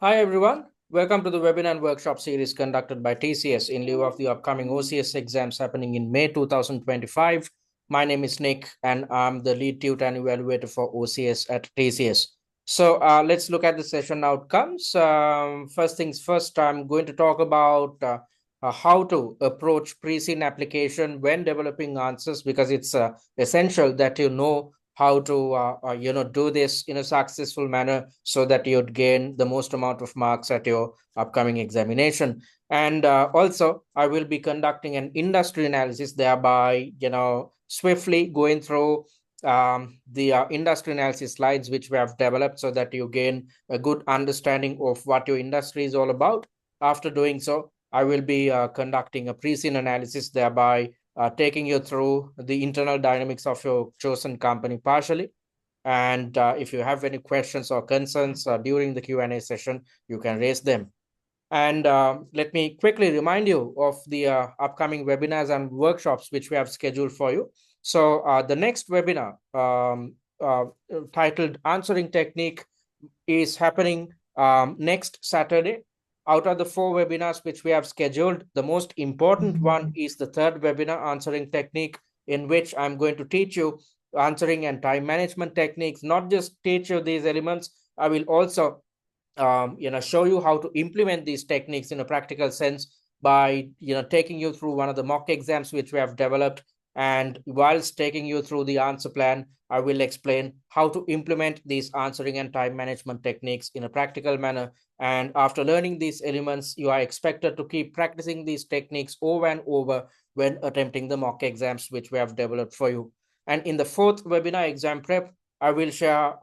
Hi everyone, welcome to the webinar and workshop series conducted by TCS in lieu of the upcoming OCS exams happening in May 2025. My name is Nick and I'm the lead tutor and evaluator for OCS at TCS. So let's look at the session outcomes. First things first, I'm going to talk about how to approach Preseen application when developing answers, because it's essential that you know how to do this in a successful manner so that you'd gain the most amount of marks at your upcoming examination. And also I will be conducting an industry analysis, thereby swiftly going through the industry analysis slides which we have developed so that you gain a good understanding of what your industry is all about. After doing so, I will be conducting a Preseen analysis, thereby taking you through the internal dynamics of your chosen company partially. And if you have any questions or concerns during the Q&A session, you can raise them. And let me quickly remind you of the upcoming webinars and workshops which we have scheduled for you. So the next webinar titled Answering Technique is happening next Saturday. Out of the 4 webinars which we have scheduled, the most important one is the third webinar, Answering Technique, in which I'm going to teach you answering and time management techniques. Not just teach you these elements, I will also show you how to implement these techniques in a practical sense by taking you through one of the mock exams which we have developed. And whilst taking you through the answer plan, I will explain how to implement these answering and time management techniques in a practical manner. And after learning these elements, you are expected to keep practicing these techniques over and over when attempting the mock exams which we have developed for you. And in the 4th webinar, exam prep, I will share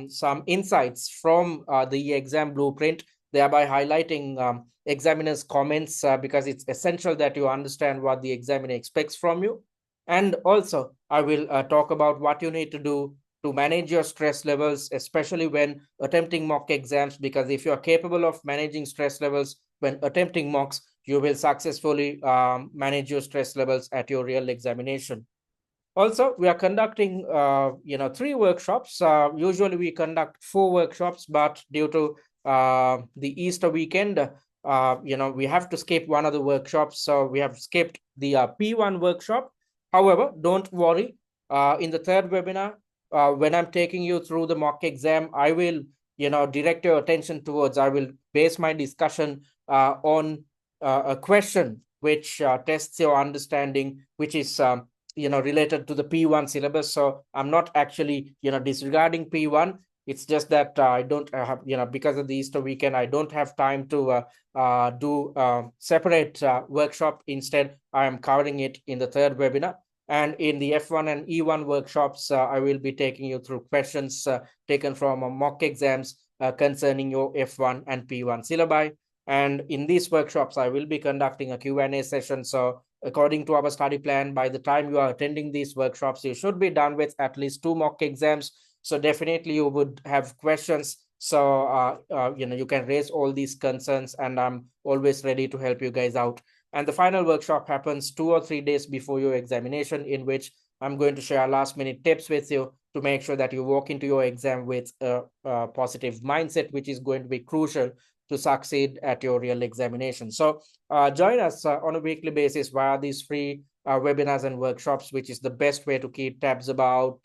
some insights from the exam blueprint, thereby highlighting examiner's comments, because it's essential that you understand what the examiner expects from you. And also, I will talk about what you need to do to manage your stress levels, especially when attempting mock exams, because if you are capable of managing stress levels when attempting mocks, you will successfully manage your stress levels at your real examination. Also, we are conducting 3 workshops. Usually we conduct 4 workshops, but due to the Easter weekend, we have to skip one of the workshops, so we have skipped the P1 workshop. However, don't worry. In the third webinar, when I'm taking you through the mock exam, I will direct your attention towards, I will base my discussion on a question which tests your understanding, which is related to the P1 syllabus. So I'm not actually disregarding P1. It's just that I don't have, because of the Easter weekend, I don't have time to do separate workshop. Instead, I am covering it in the third webinar. And in the F1 and E1 workshops, I will be taking you through questions taken from mock exams concerning your F1 and P1 syllabi. And in these workshops, I will be conducting a Q&A session. So according to our study plan, by the time you are attending these workshops, you should be done with at least 2 mock exams. So definitely you would have questions. So, you can raise all these concerns, and I'm always ready to help you guys out. And the final workshop happens 2 or 3 days before your examination, in which I'm going to share last minute tips with you to make sure that you walk into your exam with a positive mindset, which is going to be crucial to succeed at your real examination. So join us on a weekly basis via these free webinars and workshops, which is the best way to keep tabs about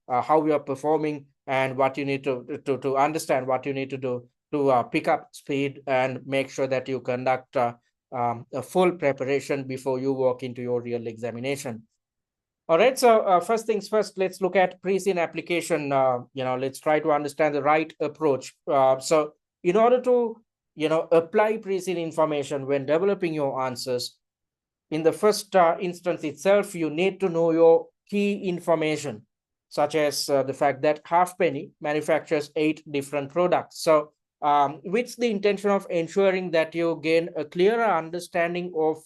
how you are performing and what you need to understand what you need to do to pick up speed and make sure that you conduct a full preparation before you walk into your real examination. All right, so first things first, let's look at Preseen application. Let's try to understand the right approach. So in order to apply Preseen information when developing your answers, in the first instance itself, you need to know your key information, such as the fact that Halfpenny manufactures 8 different products. So with the intention of ensuring that you gain a clearer understanding of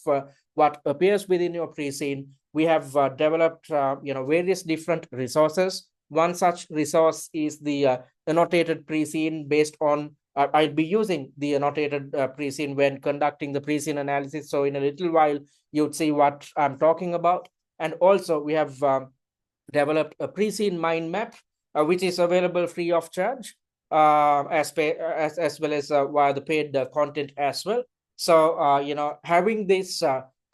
what appears within your Preseen, we have developed various different resources. One such resource is the annotated Preseen. Based on I'll be using the annotated Preseen when conducting the Preseen analysis. So in a little while, you'd see what I'm talking about. And also we have developed a Preseen mind map, which is available free of charge. as well as via the paid content as well. So having this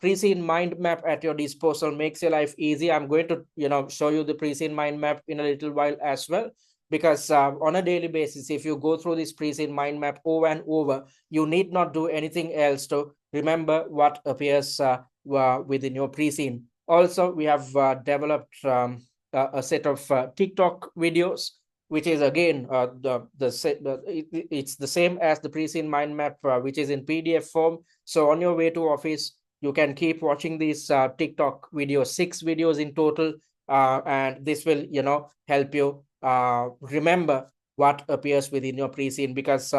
Preseen mind map at your disposal makes your life easy. I'm going to show you the Preseen mind map in a little while as well, because on a daily basis, if you go through this Preseen mind map over and over, you need not do anything else to remember what appears within your Preseen. Also, we have developed a set of TikTok videos, which is again it's the same as the Preseen mind map, which is in PDF form. So on your way to office, you can keep watching these TikTok videos, 6 videos in total, and this will help you remember what appears within your Preseen, because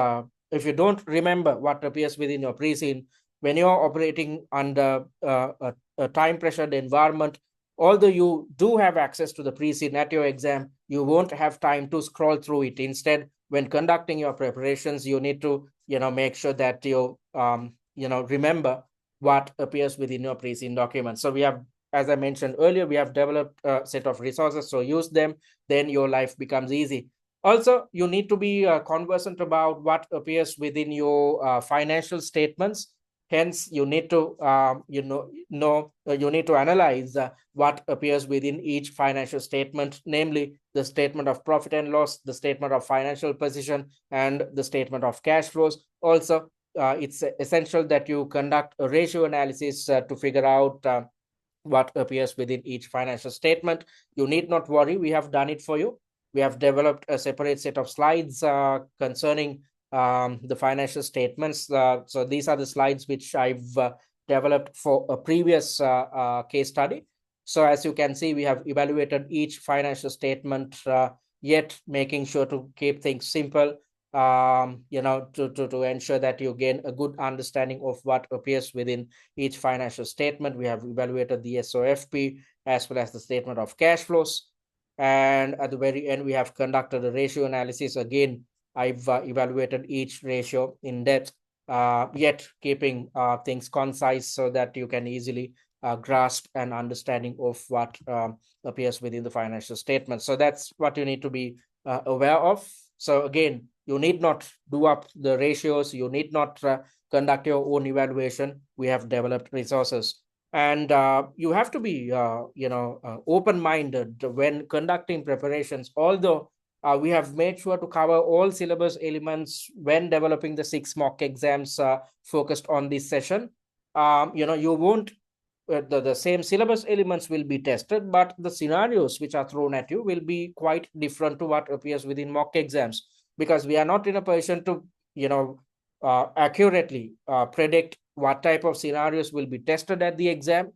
if you don't remember what appears within your Preseen, when you're operating under a time pressured environment, although you do have access to the Preseen at your exam, you won't have time to scroll through it. Instead, when conducting your preparations, you need to make sure that you remember what appears within your Preseen document. So we have, as I mentioned earlier, we have developed a set of resources, so use them, then your life becomes easy. Also, you need to be conversant about what appears within your financial statements. Hence, you need to you need to analyze what appears within each financial statement, namely the statement of profit and loss, the statement of financial position, and the statement of cash flows. Also, it's essential that you conduct a ratio analysis to figure out what appears within each financial statement. You need not worry, we have done it for you. We have developed a separate set of slides concerning the financial statements. So these are the slides which I've developed for a previous case study. So as you can see, we have evaluated each financial statement, yet making sure to keep things simple, to ensure that you gain a good understanding of what appears within each financial statement. We have evaluated the SOFP as well as the statement of cash flows. And at the very end, we have conducted a ratio analysis. Again, I've evaluated each ratio in depth, yet keeping things concise so that you can easily grasp an understanding of what appears within the financial statement. So that's what you need to be aware of. So again, you need not do up the ratios. You need not conduct your own evaluation. We have developed resources. And you have to be, open-minded when conducting preparations. Although we have made sure to cover all syllabus elements when developing the 6 mock exams focused on this session. You won't, the same syllabus elements will be tested, but the scenarios which are thrown at you will be quite different to what appears within mock exams, because we are not in a position to, accurately predict what type of scenarios will be tested at the exam.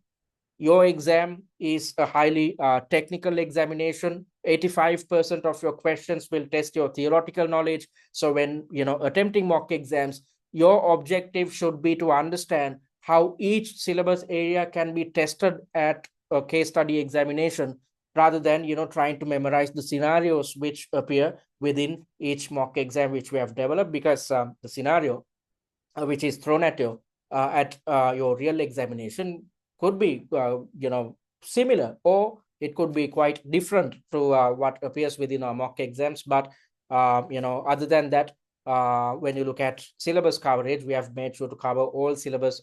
Your exam is a highly technical examination. 85% of your questions will test your theoretical knowledge. So when attempting mock exams, your objective should be to understand how each syllabus area can be tested at a case study examination, rather than trying to memorize the scenarios which appear within each mock exam which we have developed, because the scenario which is thrown at you at your real examination could be similar, or it could be quite different to what appears within our mock exams. But other than that, when you look at syllabus coverage, we have made sure to cover all syllabus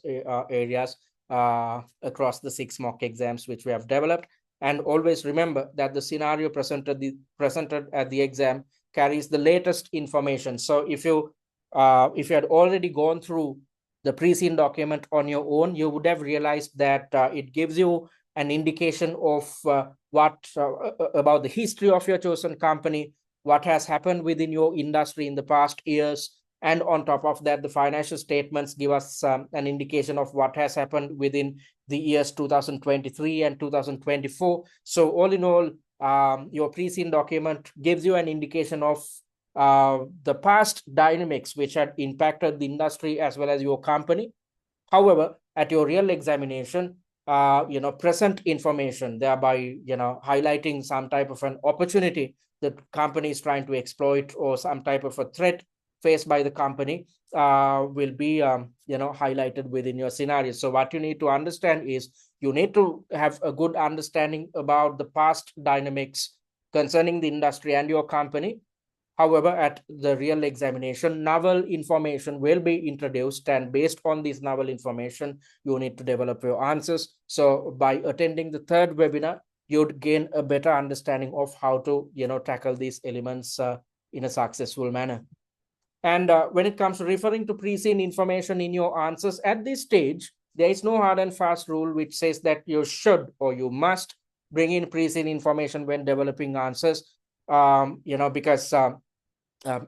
areas across the 6 mock exams which we have developed. And always remember that the scenario presented at the exam carries the latest information. So if you had already gone through the Preseen document on your own, you would have realized that it gives you an indication of what about the history of your chosen company, what has happened within your industry in the past years. And on top of that, the financial statements give us an indication of what has happened within the years 2023 and 2024. So all in all, your Preseen document gives you an indication of the past dynamics which had impacted the industry as well as your company. However, at your real examination, present information, thereby highlighting some type of an opportunity that company is trying to exploit, or some type of a threat faced by the company, will be highlighted within your scenario. So what you need to understand is, you need to have a good understanding about the past dynamics concerning the industry and your company. However, at the real examination, novel information will be introduced, and based on this novel information, you need to develop your answers. So by attending the third webinar, you'd gain a better understanding of how to, tackle these elements in a successful manner. And when it comes to referring to pre-seen information in your answers, at this stage, there is no hard and fast rule which says that you should or you must bring in pre-seen information when developing answers, because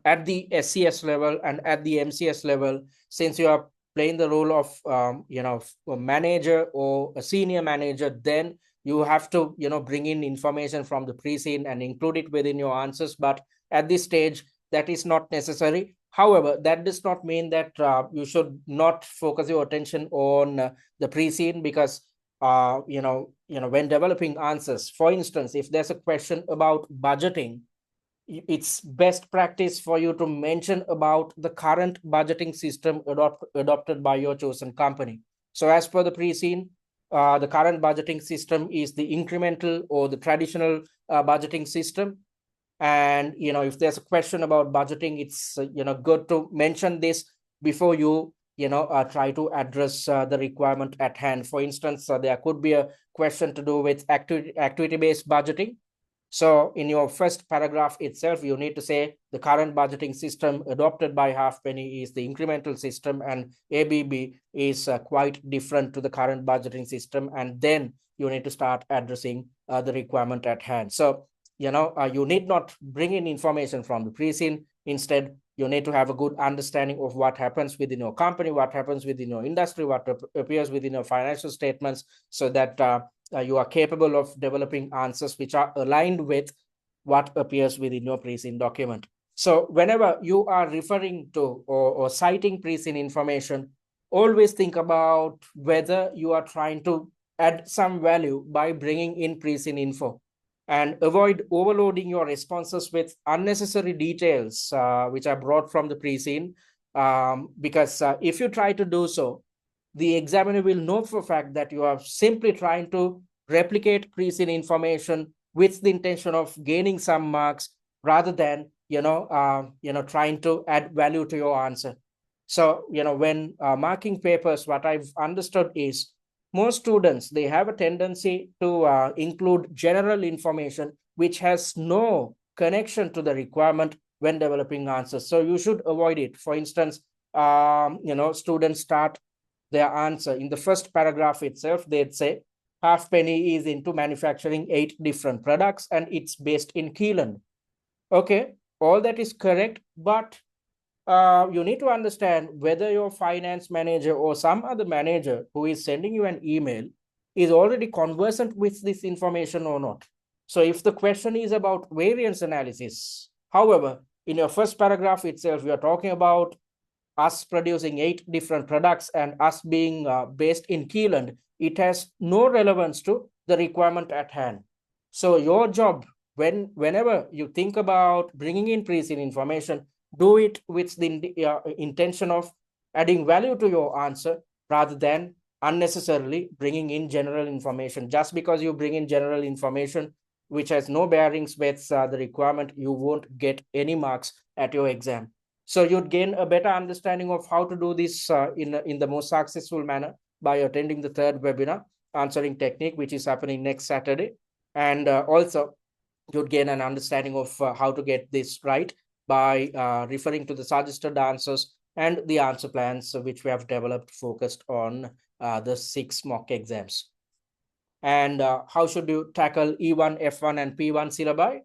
at the SCS level and at the MCS level, since you are playing the role of, a manager or a senior manager, then you have to, bring in information from the pre-seen and include it within your answers. But at this stage, that is not necessary. However, that does not mean that you should not focus your attention on the pre-seen, because when developing answers, for instance, if there's a question about budgeting, it's best practice for you to mention about the current budgeting system adopted by your chosen company. So as per the pre-seen, the current budgeting system is the incremental or the traditional budgeting system. And if there's a question about budgeting, it's good to mention this before you try to address the requirement at hand. For instance, there could be a question to do with activity-based budgeting. So in your first paragraph itself, you need to say the current budgeting system adopted by Halfpenny is the incremental system, and ABB is quite different to the current budgeting system. And then you need to start addressing the requirement at hand. So you need not bring in information from the pre-seen. Instead, you need to have a good understanding of what happens within your company, what happens within your industry, what appears within your financial statements, so that you are capable of developing answers which are aligned with what appears within your pre-seen document. So whenever you are referring to or citing pre-seen information, always think about whether you are trying to add some value by bringing in pre-seen info, and avoid overloading your responses with unnecessary details which are brought from the pre-seen, because if you try to do so, the examiner will know for a fact that you are simply trying to replicate pre-seen information with the intention of gaining some marks, rather than trying to add value to your answer. So when marking papers, what I've understood is most students, they have a tendency to include general information which has no connection to the requirement when developing answers. So you should avoid it. For instance, students start their answer in the first paragraph itself. They'd say Halfpenny is into manufacturing 8 different products and it's based in Keelan. Okay, all that is correct, but you need to understand whether your finance manager or some other manager who is sending you an email is already conversant with this information or not. So if the question is about variance analysis, however, in your first paragraph itself, we are talking about us producing 8 different products and us being based in Keeland, it has no relevance to the requirement at hand. So your job, whenever you think about bringing in pre-seen information, do it with the intention of adding value to your answer, rather than unnecessarily bringing in general information. Just because you bring in general information which has no bearings with the requirement, you won't get any marks at your exam. So you'd gain a better understanding of how to do this in the most successful manner by attending the third webinar, Answering Technique, which is happening next Saturday. And also, you'd gain an understanding of how to get this right by referring to the suggested answers and the answer plans which we have developed focused on the 6 mock exams. And how should you tackle E1, F1, and P1 syllabi?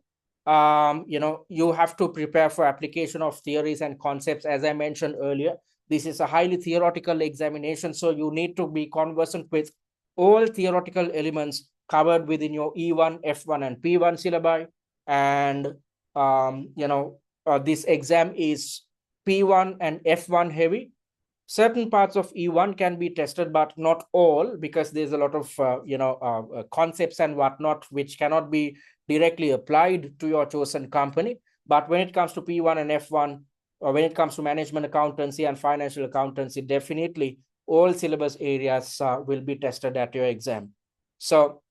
You have to prepare for application of theories and concepts. As I mentioned earlier, this is a highly theoretical examination, so you need to be conversant with all theoretical elements covered within your E1, F1, and P1 syllabi. And this exam is P1 and F1 heavy. Certain parts of E1 can be tested, but not all, because there's a lot of concepts and whatnot which cannot be directly applied to your chosen company. But when it comes to P1 and F1, or when it comes to management accountancy and financial accountancy, definitely all syllabus areas will be tested at your exam. So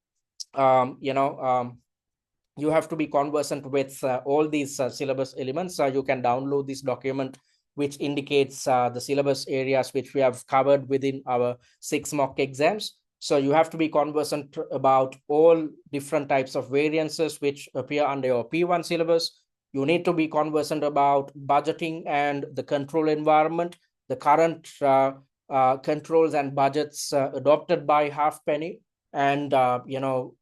you have to be conversant with all these syllabus elements. You can download this document which indicates the syllabus areas which we have covered within our 6 mock exams. So you have to be conversant about all different types of variances which appear under your P1 syllabus. You need to be conversant about budgeting and the control environment, the current controls and budgets adopted by Halfpenny, and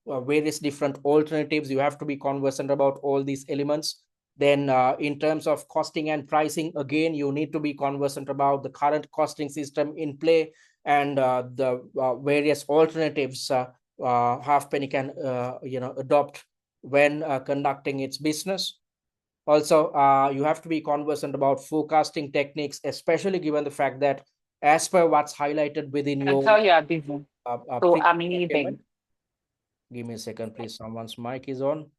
various different alternatives. You have to be conversant about all these elements. Then in terms of costing and pricing, again, you need to be conversant about the current costing system in play and the various alternatives Halfpenny can adopt when conducting its business. Also, you have to be conversant about forecasting techniques, especially given the fact that as per what's highlighted within I'll your tell you I'm busy. So I'm leaving. document. Give me a second, please. Someone's mic is on.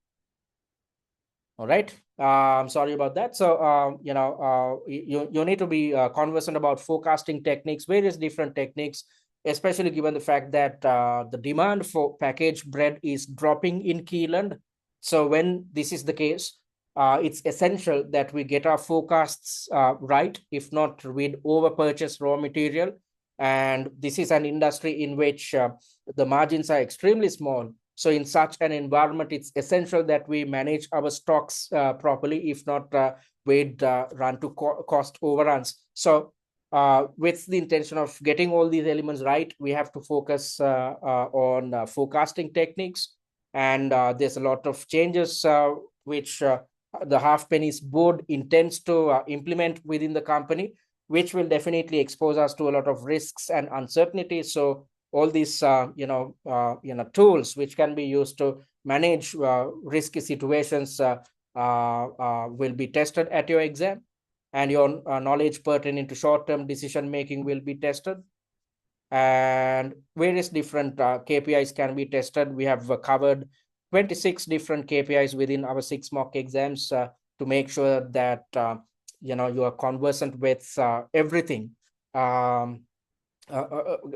All right. I'm sorry about that. So, you need to be conversant about forecasting techniques, various different techniques, especially given the fact that the demand for packaged bread is dropping in Keeland. So, when this is the case, it's essential that we get our forecasts right. If not, we'd over purchase raw material. And this is an industry in which the margins are extremely small. So in such an environment, it's essential that we manage our stocks properly. If not, we'd run to cost overruns. So with the intention of getting all these elements right, we have to focus on forecasting techniques. And there's a lot of changes which the Halfpenny's board intends to implement within the company, which will definitely expose us to a lot of risks and uncertainties. So all these tools which can be used to manage risky situations will be tested at your exam, and your knowledge pertaining to short-term decision making will be tested, and various different KPIs can be tested. We have covered 26 different KPIs within our 6 mock exams to make sure that you are conversant with everything.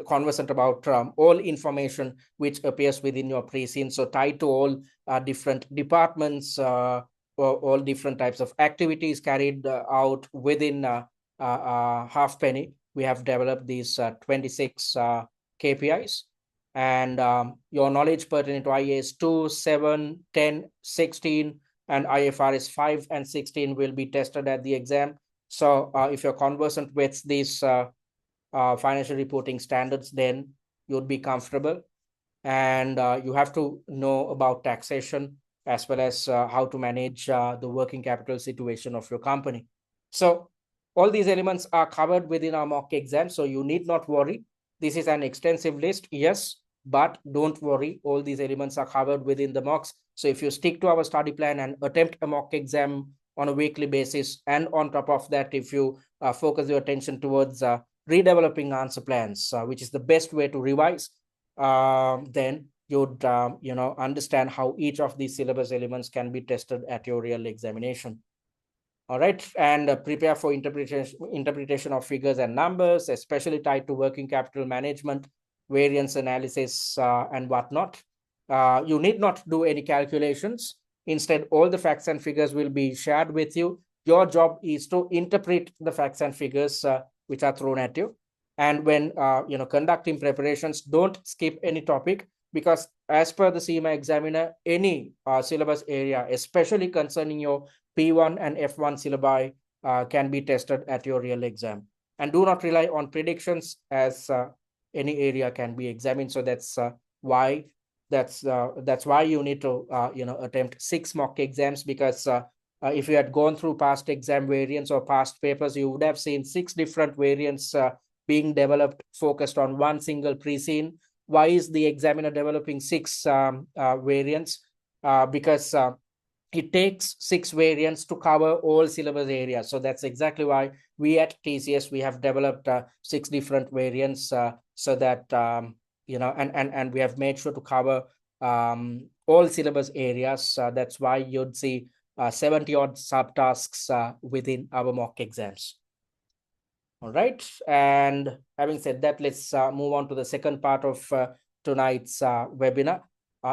Conversant about all information which appears within your Preseen. So tied to all different departments, all different types of activities carried out within Halfpenny. We have developed these 26 KPIs. And your knowledge pertaining to IAS 2, 7, 10, 16, and IFRS 5 and 16 will be tested at the exam. So if you're conversant with these financial reporting standards, then you'd be comfortable. And you have to know about taxation as well as how to manage the working capital situation of your company. So all these elements are covered within our mock exam. So you need not worry. This is an extensive list, yes, but don't worry. All these elements are covered within the mocks. So if you stick to our study plan and attempt a mock exam on a weekly basis, and on top of that, if you focus your attention towards redeveloping answer plans, which is the best way to revise, then you'd understand how each of these syllabus elements can be tested at your real examination. All right, and prepare for interpretation of figures and numbers, especially tied to working capital management, variance analysis, and whatnot. You need not do any calculations. Instead, all the facts and figures will be shared with you. Your job is to interpret the facts and figures which are thrown at you. And when conducting preparations, don't skip any topic, because as per the CIMA examiner, any syllabus area, especially concerning your P1 and F1 syllabi, can be tested at your real exam. And do not rely on predictions, as any area can be examined. So that's why you need to attempt 6 mock exams, because if you had gone through past exam variants or past papers, you would have seen 6 different variants being developed focused on one single Preseen. Why is the examiner developing 6 variants? Because it takes 6 variants to cover all syllabus areas. So that's exactly why we at TCS, we have developed 6 different variants so that and we have made sure to cover all syllabus areas. That's why you'd see 70 odd subtasks within our mock exams. All right, and having said that, let's move on to the second part of tonight's webinar.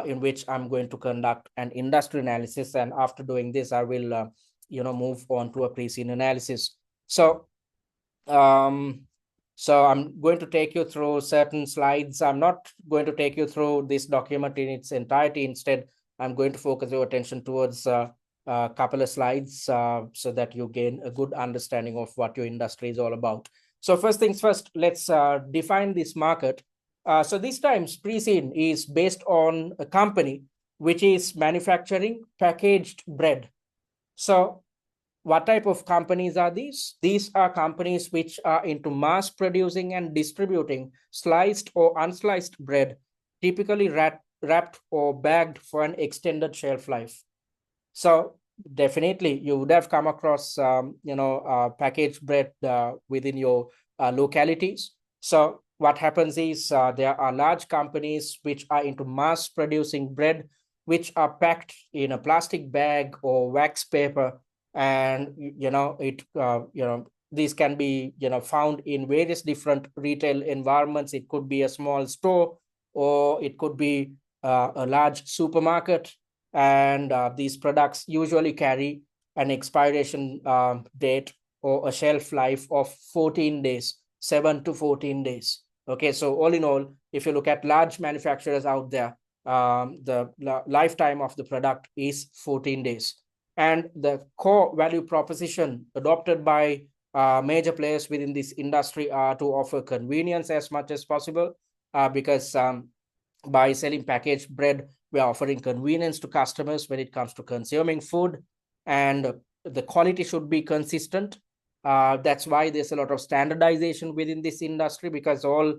in which I'm going to conduct an industry analysis. And after doing this, I will, move on to a Preseen analysis. So I'm going to take you through certain slides. I'm not going to take you through this document in its entirety. Instead, I'm going to focus your attention towards a couple of slides so that you gain a good understanding of what your industry is all about. So first things first, let's define this market. So this time, Preseen is based on a company which is manufacturing packaged bread. So what type of companies are these? These are companies which are into mass producing and distributing sliced or unsliced bread, typically wrapped or bagged for an extended shelf life. So definitely you would have come across, packaged bread within your localities. So what happens is there are large companies which are into mass producing bread, which are packed in a plastic bag or wax paper. And, these can be, found in various different retail environments. It could be a small store, or it could be a large supermarket, and these products usually carry an expiration date or a shelf life of 14 days, 7 to 14 days. Okay, so all in all, if you look at large manufacturers out there, the lifetime of the product is 14 days. And the core value proposition adopted by major players within this industry are to offer convenience as much as possible, because by selling packaged bread, we are offering convenience to customers when it comes to consuming food, and the quality should be consistent. That's why there's a lot of standardization within this industry, because all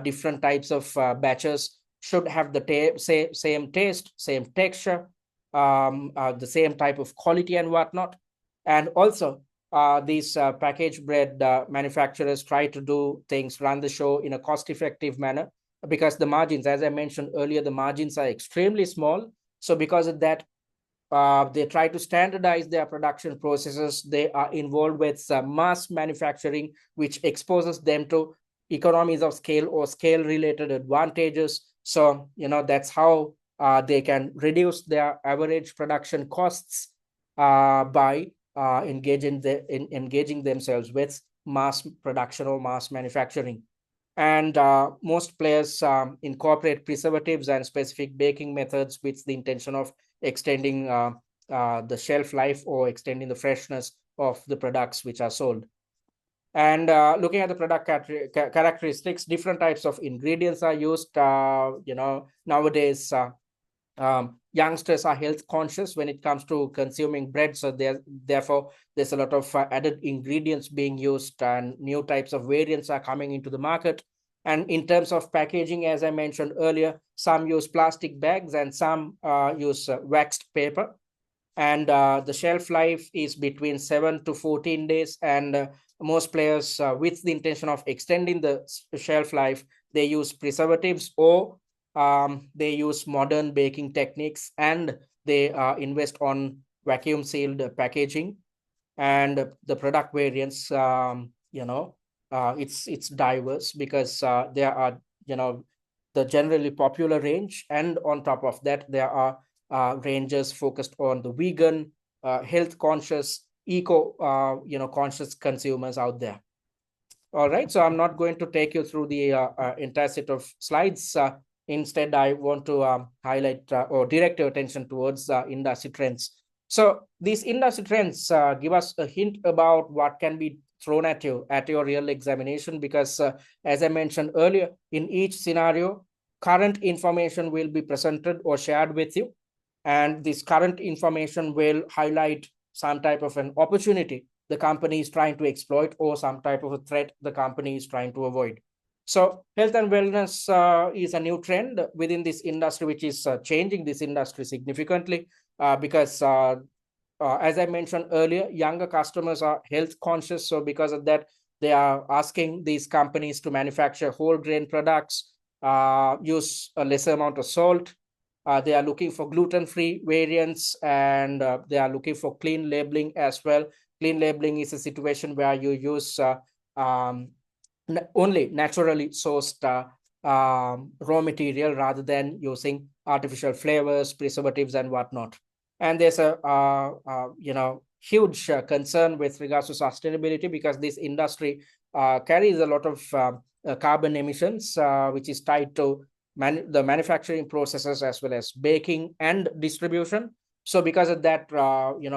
different types of batches should have the same taste, same texture, the same type of quality and whatnot. And also, these packaged bread manufacturers try to do things, run the show in a cost-effective manner, because the margins, as I mentioned earlier, the margins are extremely small. So because of that, they try to standardize their production processes. They are involved with mass manufacturing, which exposes them to economies of scale or scale related advantages. So, that's how they can reduce their average production costs by engaging themselves with mass production or mass manufacturing. And most players incorporate preservatives and specific baking methods with the intention of extending the shelf life or extending the freshness of the products which are sold. And looking at the product characteristics, different types of ingredients are used. Nowadays, youngsters are health conscious when it comes to consuming bread. So therefore, there's a lot of added ingredients being used, and new types of variants are coming into the market. And in terms of packaging, as I mentioned earlier, some use plastic bags and some use waxed paper. And the shelf life is between 7 to 14 days. And most players, with the intention of extending the shelf life, they use preservatives, or they use modern baking techniques, and they invest on vacuum sealed packaging. And the product variants, it's diverse, because there are, the generally popular range, and on top of that, there are ranges focused on the vegan, health conscious, eco conscious consumers out there. All right, so I'm not going to take you through the entire set of slides. Instead, I want to highlight or direct your attention towards industry trends. So these industry trends give us a hint about what can be thrown at you at your real examination, because as I mentioned earlier, in each scenario, current information will be presented or shared with you. And this current information will highlight some type of an opportunity the company is trying to exploit, or some type of a threat the company is trying to avoid. So health and wellness is a new trend within this industry, which is changing this industry significantly, because as I mentioned earlier, younger customers are health conscious. So because of that, they are asking these companies to manufacture whole grain products, use a lesser amount of salt. They are looking for gluten-free variants, and they are looking for clean labeling as well. Clean labeling is a situation where you use only naturally sourced raw material rather than using artificial flavors, preservatives, and whatnot. And there's a huge concern with regards to sustainability, because this industry carries a lot of carbon emissions, which is tied to the manufacturing processes as well as baking and distribution. So because of that,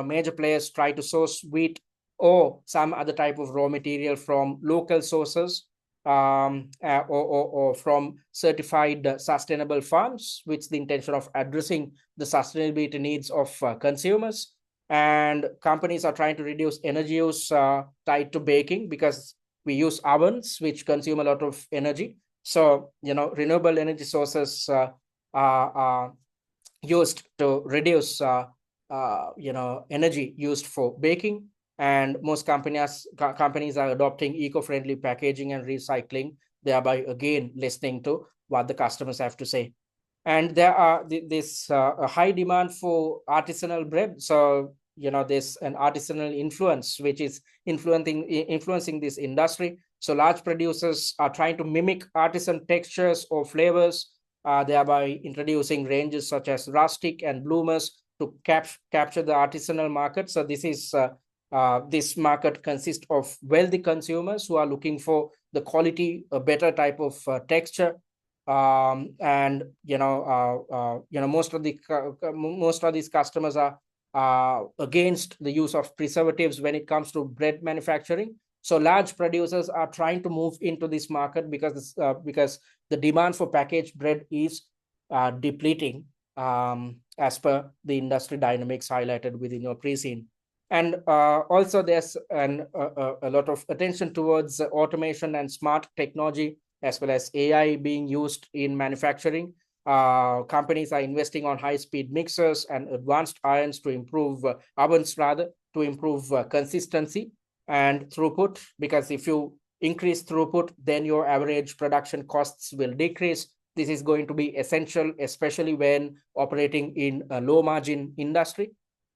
major players try to source wheat or some other type of raw material from local sources, or from certified sustainable farms, with the intention of addressing the sustainability needs of consumers. And companies are trying to reduce energy use tied to baking, because we use ovens which consume a lot of energy. So, renewable energy sources are used to reduce energy used for baking. And most companies are adopting eco-friendly packaging and recycling, thereby again listening to what the customers have to say. And there are this a high demand for artisanal bread. So there's an artisanal influence which is influencing this industry. So large producers are trying to mimic artisan textures or flavors, thereby introducing ranges such as rustic and bloomers to capture the artisanal market. So this market consists of wealthy consumers who are looking for the quality, a better type of texture. And most of these customers are against the use of preservatives when it comes to bread manufacturing. So large producers are trying to move into this market, because the demand for packaged bread is depleting, as per the industry dynamics highlighted within your Preseen. And also there's a lot of attention towards automation and smart technology, as well as AI being used in manufacturing. Companies are investing on high-speed mixers and advanced irons to improve ovens, rather, to improve consistency and throughput. Because if you increase throughput, then your average production costs will decrease. This is going to be essential, especially when operating in a low-margin industry.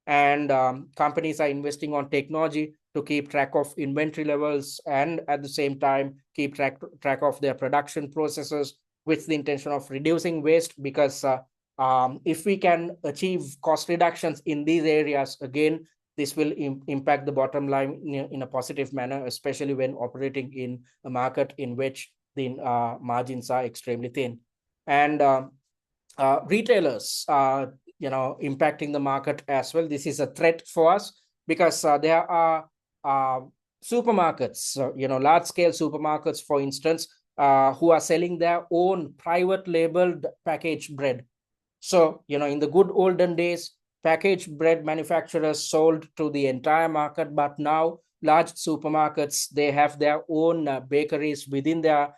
And companies are investing on technology to keep track of inventory levels, and at the same time keep track of their production processes, with the intention of reducing waste. Because if we can achieve cost reductions in these areas, again, this will impact the bottom line in a positive manner, especially when operating in a market in which the margins are extremely thin. And retailers are impacting the market as well. This is a threat for us, because there are supermarkets, large scale supermarkets, for instance, who are selling their own private labeled packaged bread. So, in the good olden days, packaged bread manufacturers sold to the entire market, but now large supermarkets, they have their own bakeries within their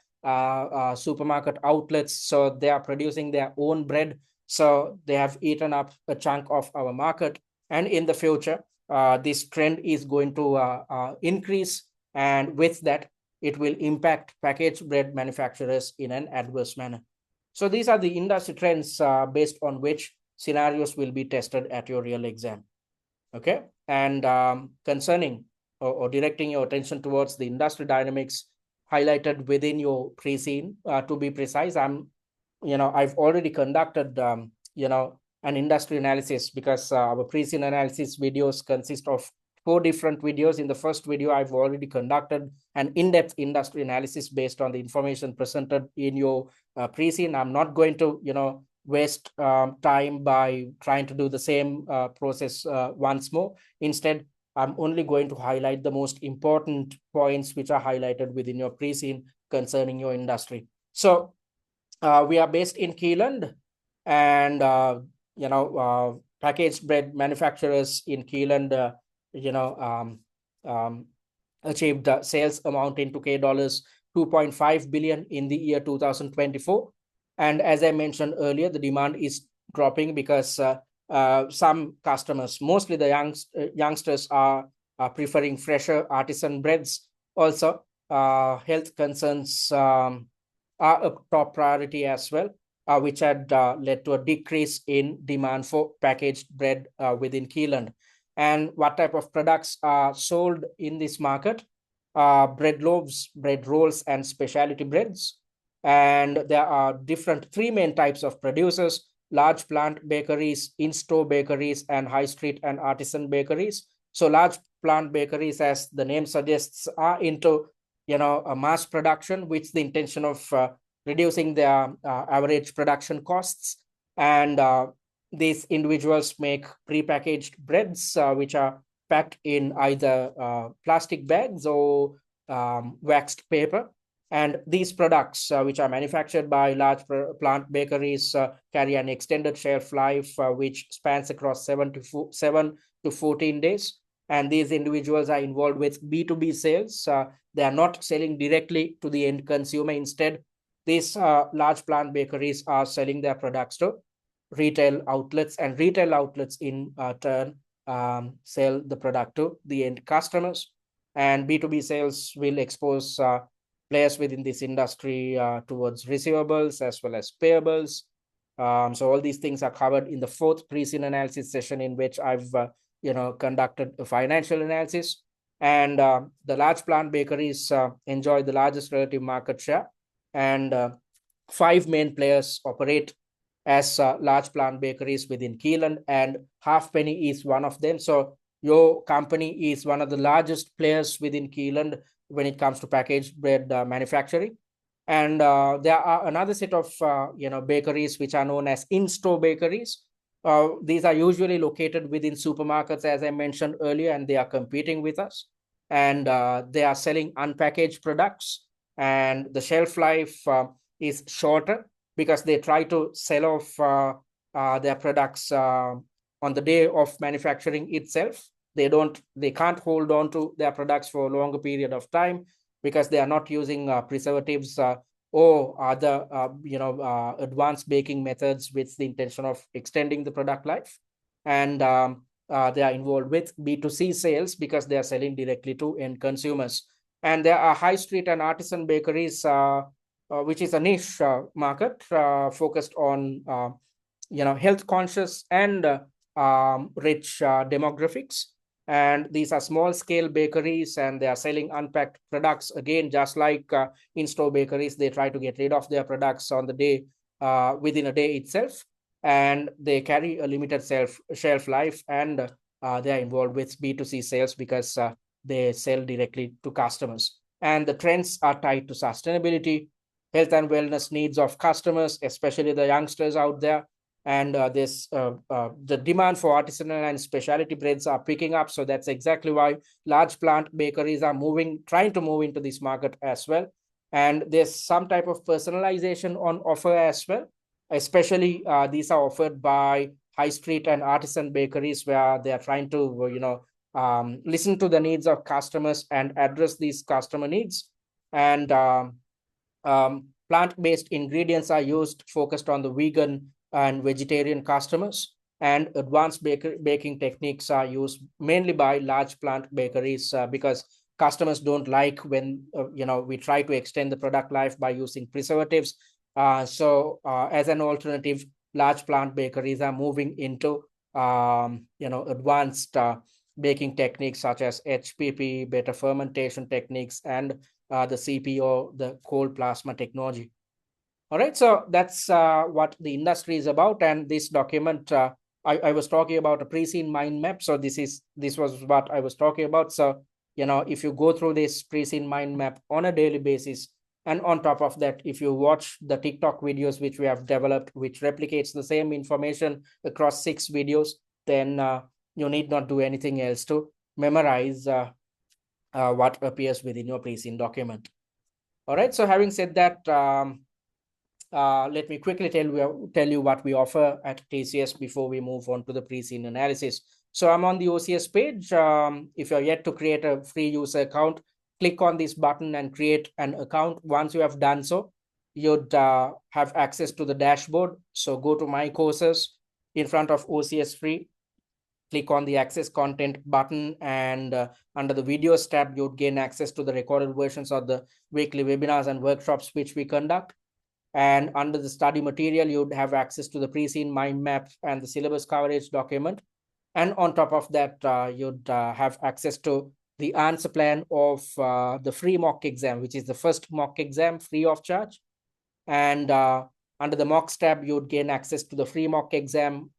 supermarket outlets. So they are producing their own bread. So they have eaten up a chunk of our market. And in the future, this trend is going to increase. And with that, it will impact packaged bread manufacturers in an adverse manner. So these are the industry trends based on which scenarios will be tested at your real exam. Okay. And concerning or directing your attention towards the industry dynamics highlighted within your Preseen, to be precise, I've already conducted, an industry analysis, because our Preseen analysis videos consist of 4 different videos. In the first video, I've already conducted an in-depth industry analysis based on the information presented in your Preseen. I'm not going to, waste time by trying to do the same process once more. Instead, I'm only going to highlight the most important points which are highlighted within your Preseen concerning your industry. So we are based in Keeland, and packaged bread manufacturers in Keeland, achieved sales amounting to $2.5 billion in the year 2024. And as I mentioned earlier, the demand is dropping because some customers, mostly the youngsters, are preferring fresher artisan breads. Also, health concerns are a top priority as well, which had led to a decrease in demand for packaged bread within Keeland. And what type of products are sold in this market? Bread loaves, bread rolls, and specialty breads. And there are three main types of producers: large plant bakeries, in-store bakeries, and high street and artisan bakeries. So large plant bakeries, as the name suggests, are into a mass production, with the intention of reducing their average production costs. And these individuals make prepackaged breads, which are packed in either plastic bags or waxed paper. And these products, which are manufactured by large plant bakeries, carry an extended shelf life, which spans across 7 to 14 days. And these individuals are involved with B2B sales. They are not selling directly to the end consumer. Instead, these large plant bakeries are selling their products to retail outlets, and retail outlets in turn sell the product to the end customers. And B2B sales will expose players within this industry towards receivables as well as payables. So all these things are covered in the fourth pre-scene analysis session, in which I've conducted a financial analysis. And the large plant bakeries enjoy the largest relative market share, and 5 main players operate as large plant bakeries within Keeland, and Halfpenny is one of them. So your company is one of the largest players within Keeland when it comes to packaged bread manufacturing. And there are another set of bakeries which are known as in-store bakeries. These are usually located within supermarkets, as I mentioned earlier, and they are competing with us. And they are selling unpackaged products, and the shelf life is shorter, because they try to sell off their products on the day of manufacturing itself. They can't hold on to their products for a longer period of time, because they are not using preservatives or other advanced baking methods with the intention of extending the product life. And they are involved with B2C sales, because they are selling directly to end consumers. And there are high street and artisan bakeries, which is a niche market focused on health conscious and rich demographics. And these are small scale bakeries, and they are selling unpacked products. Again, just like in-store bakeries, they try to get rid of their products on the day, within a day itself. And they carry a limited shelf life, and they are involved with B2C sales, because they sell directly to customers. And the trends are tied to sustainability, health and wellness needs of customers, especially the youngsters out there. And the demand for artisanal and specialty breads are picking up. So that's exactly why large plant bakeries are trying to move into this market as well. And there's some type of personalization on offer as well. Especially these are offered by high street and artisan bakeries, where they are trying to listen to the needs of customers and address these customer needs. And plant-based ingredients are used, focused on the vegan and vegetarian customers. And advanced baking techniques are used mainly by large plant bakeries, because customers don't like when we try to extend the product life by using preservatives. So as an alternative, large plant bakeries are moving into advanced baking techniques such as HPP, beta fermentation techniques, and the CPO, the cold plasma technology. All right, so that's what the industry is about. And this document, I was talking about a pre-scene mind map. So this was what I was talking about. So if you go through this pre-scene mind map on a daily basis, and on top of that, if you watch the TikTok videos which we have developed, which replicates the same information across 6 videos, then you need not do anything else to memorize what appears within your pre-scene document. All right, so having said that, let me quickly tell you what we offer at TCS before we move on to the pre-scene analysis. So I'm on the OCS page. If you're yet to create a free user account, click on this button and create an account. Once you have done so, you'd have access to the dashboard. So go to My Courses in front of OCS Free. Click on the Access Content button, and under the Videos tab, you'd gain access to the recorded versions of the weekly webinars and workshops which we conduct. And under the study material, you'd have access to the pre-scene mind map and the syllabus coverage document. And on top of that, you'd have access to the answer plan of the free mock exam, which is the first mock exam free of charge. And under the mocks tab, you'd gain access to the free mock exam.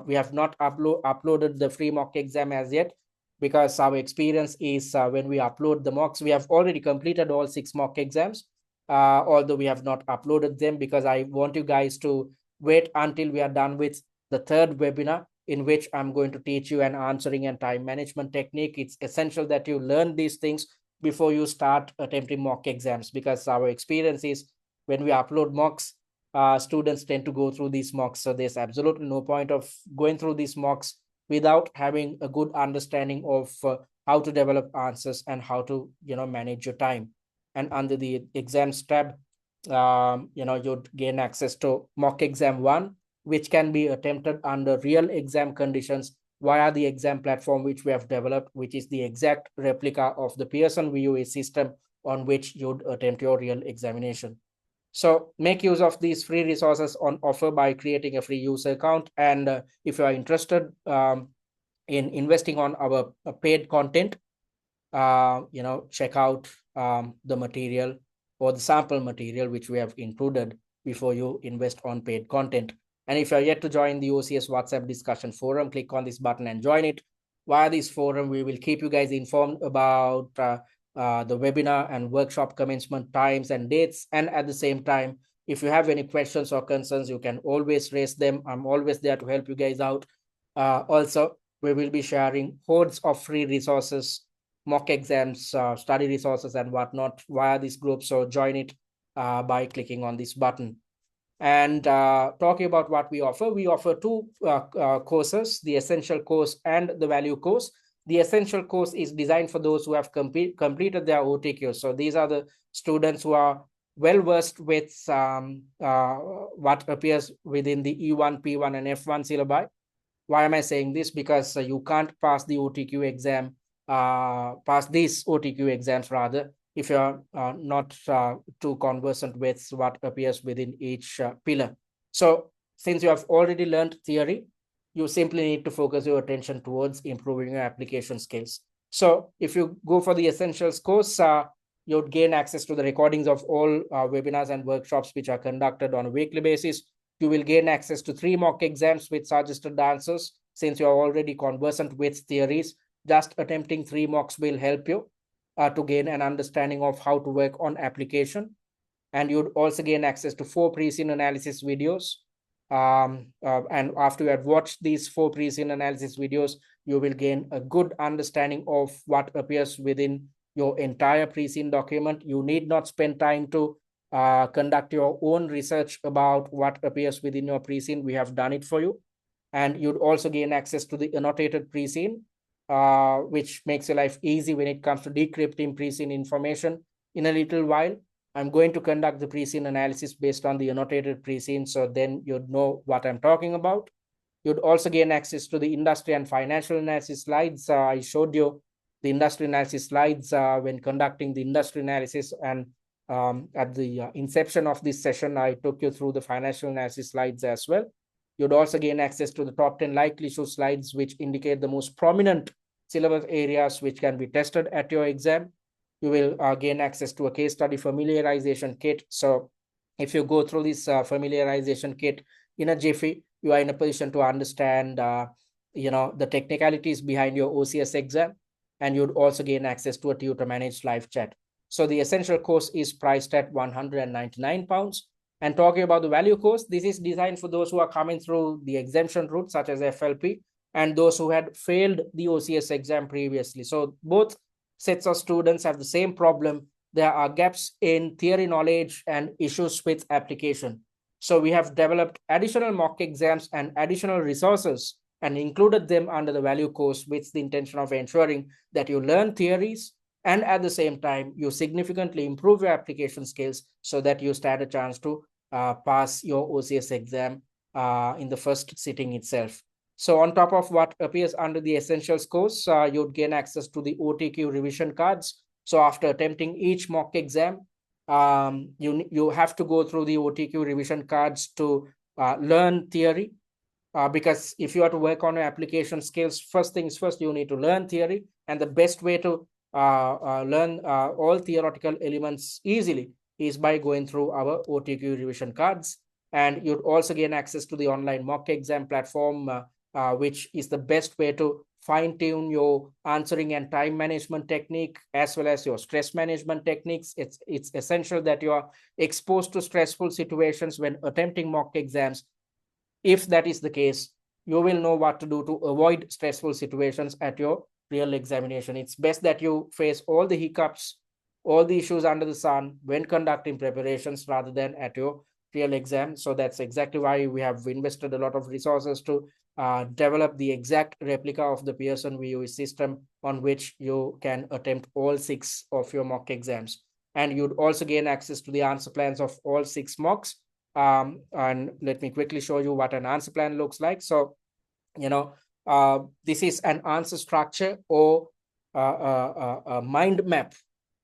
We have not uploaded the free mock exam as yet, because our experience is when we upload the mocks, we have already completed all 6 mock exams, although we have not uploaded them, because I want you guys to wait until we are done with the third webinar, in which I'm going to teach you an answering and time management technique. It's essential that you learn these things before you start attempting mock exams, because our experience is when we upload mocks, students tend to go through these mocks. So there's absolutely no point of going through these mocks without having a good understanding of how to develop answers and how to manage your time. And under the exams tab, you'd gain access to mock exam 1, which can be attempted under real exam conditions via the exam platform which we have developed, which is the exact replica of the Pearson VUE system on which you'd attempt your real examination. So make use of these free resources on offer by creating a free user account. And if you are interested in investing on our paid content, check out the material or the sample material which we have included before you invest on paid content. And if you're yet to join the OCS WhatsApp discussion forum, click on this button and join it. Via this forum, we will keep you guys informed about the webinar and workshop commencement times and dates. And at the same time, if you have any questions or concerns, you can always raise them. I'm always there to help you guys out. Also, we will be sharing hordes of free resources, mock exams, study resources, and whatnot via this group. So join it by clicking on this button. And talking about what we offer 2 courses, the essential course and the value course. The essential course is designed for those who have completed their OTQ. So these are the students who are well versed with what appears within the E1, P1, and F1 syllabi. Why am I saying this? Because you can't pass the OTQ exam, pass these OTQ exams rather, if you're not too conversant with what appears within each pillar. So since you have already learned theory, you simply need to focus your attention towards improving your application skills. So if you go for the essentials course, you'd gain access to the recordings of all webinars and workshops which are conducted on a weekly basis. You will gain access to 3 mock exams with suggested answers. Since you are already conversant with theories, just attempting 3 mocks will help you to gain an understanding of how to work on application. And you'd also gain access to 4 Preseen analysis videos. And after you have watched these 4 Preseen analysis videos, you will gain a good understanding of what appears within your entire Preseen document. You need not spend time to conduct your own research about what appears within your Preseen. We have done it for you. And you'd also gain access to the annotated Preseen, which makes your life easy when it comes to decrypting Preseen information. In a little while, I'm going to conduct the Preseen analysis based on the annotated Preseen, so then you'd know what I'm talking about. You'd also gain access to the industry and financial analysis slides. I showed you the industry analysis slides when conducting the industry analysis, and at the inception of this session, I took you through the financial analysis slides as well. You'd also gain access to the top 10 likely issue slides, which indicate the most prominent syllabus areas which can be tested at your exam. You will gain access to a case study familiarization kit. So if you go through this familiarization kit in a jiffy, you are in a position to understand the technicalities behind your OCS exam, and you'd also gain access to a tutor managed live chat. So the essential course is priced at £199. And talking about the value course, this is designed for those who are coming through the exemption route, such as FLP, and those who had failed the OCS exam previously. So both sets of students have the same problem. There are gaps in theory knowledge and issues with application. So we have developed additional mock exams and additional resources and included them under the value course with the intention of ensuring that you learn theories and at the same time you significantly improve your application skills so that you stand a chance to pass your OCS exam in the first sitting itself. So on top of what appears under the essentials course, you'd gain access to the OTQ revision cards. So after attempting each mock exam, you have to go through the OTQ revision cards to learn theory. Because if you are to work on your application skills, first things first, you need to learn theory. And the best way to learn all theoretical elements easily is by going through our OTQ revision cards. And you'd also gain access to the online mock exam platform, which is the best way to fine-tune your answering and time management technique, as well as your stress management techniques. It's essential that you are exposed to stressful situations when attempting mock exams. If that is the case, you will know what to do to avoid stressful situations at your real examination. It's best that you face all the hiccups, all the issues under the sun when conducting preparations rather than at your real exam. So that's exactly why we have invested a lot of resources to develop the exact replica of the Pearson VUE system on which you can attempt all 6 of your mock exams. And you'd also gain access to the answer plans of all 6 mocks. And let me quickly show you what an answer plan looks like. So, this is an answer structure or a mind map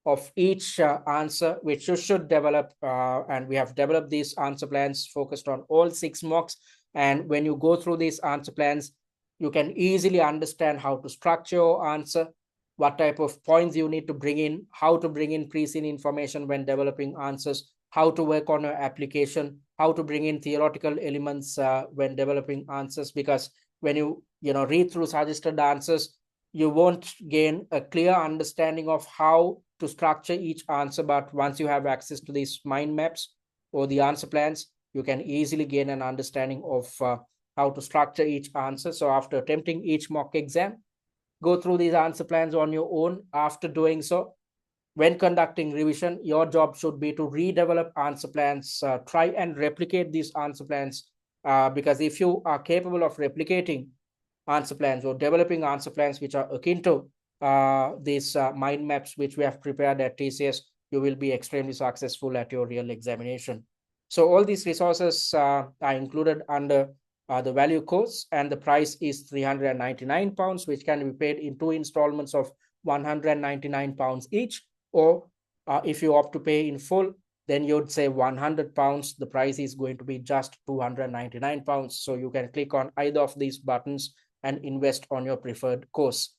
of each answer, which you should develop. And we have developed these answer plans focused on all 6 mocks. And when you go through these answer plans, you can easily understand how to structure your answer, what type of points you need to bring in, how to bring in Preseen information when developing answers, how to work on your application, how to bring in theoretical elements when developing answers. Because when you read through suggested answers, you won't gain a clear understanding of how to structure each answer. But once you have access to these mind maps or the answer plans, you can easily gain an understanding of how to structure each answer. So after attempting each mock exam, go through these answer plans on your own. After doing so, when conducting revision, your job should be to redevelop answer plans, try and replicate these answer plans, because if you are capable of replicating answer plans or developing answer plans which are akin to these mind maps which we have prepared at TCS, you will be extremely successful at your real examination. So all these resources are included under the value course, and the price is £399, which can be paid in 2 installments of £199 each. Or if you opt to pay in full, then you'd say £100. The price is going to be just £299. So you can click on either of these buttons and invest on your preferred course.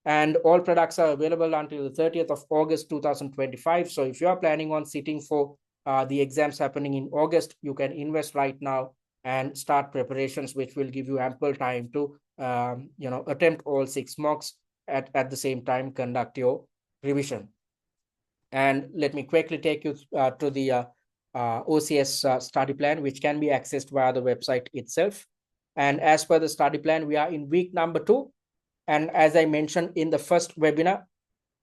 And all products are available until the 30th of August 2025. So if you are planning on sitting for the exams happening in August, you can invest right now and start preparations, which will give you ample time to attempt all 6 mocks at the same time conduct your revision. And let me quickly take you to the OCS study plan, which can be accessed via the website itself. And as per the study plan, we are in week number 2. And as I mentioned in the first webinar,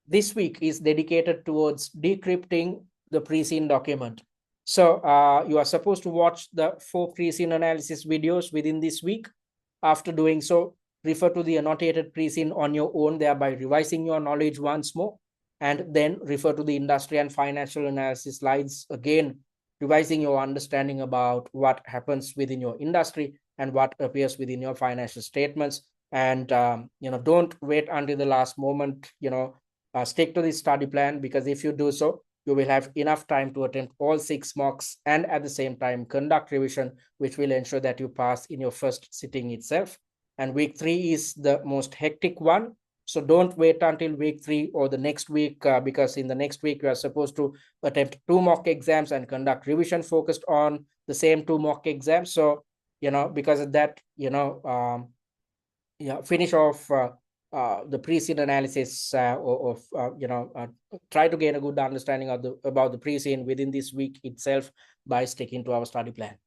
this week is dedicated towards decrypting the Preseen document. So you are supposed to watch the 4 Preseen analysis videos within this week. After doing so, refer to the annotated Preseen on your own, thereby revising your knowledge once more. And then refer to the industry and financial analysis slides again, revising your understanding about what happens within your industry and what appears within your financial statements. And don't wait until the last moment. Stick to the study plan, because if you do so, you will have enough time to attempt all 6 mocks and at the same time conduct revision, which will ensure that you pass in your first sitting itself. And week 3 is the most hectic one. So don't wait until week 3 or the next week, because in the next week, you are supposed to attempt 2 mock exams and conduct revision focused on the same 2 mock exams. So, because of that, finish off the Preseen analysis try to gain a good understanding about the Preseen within this week itself by sticking to our study plan.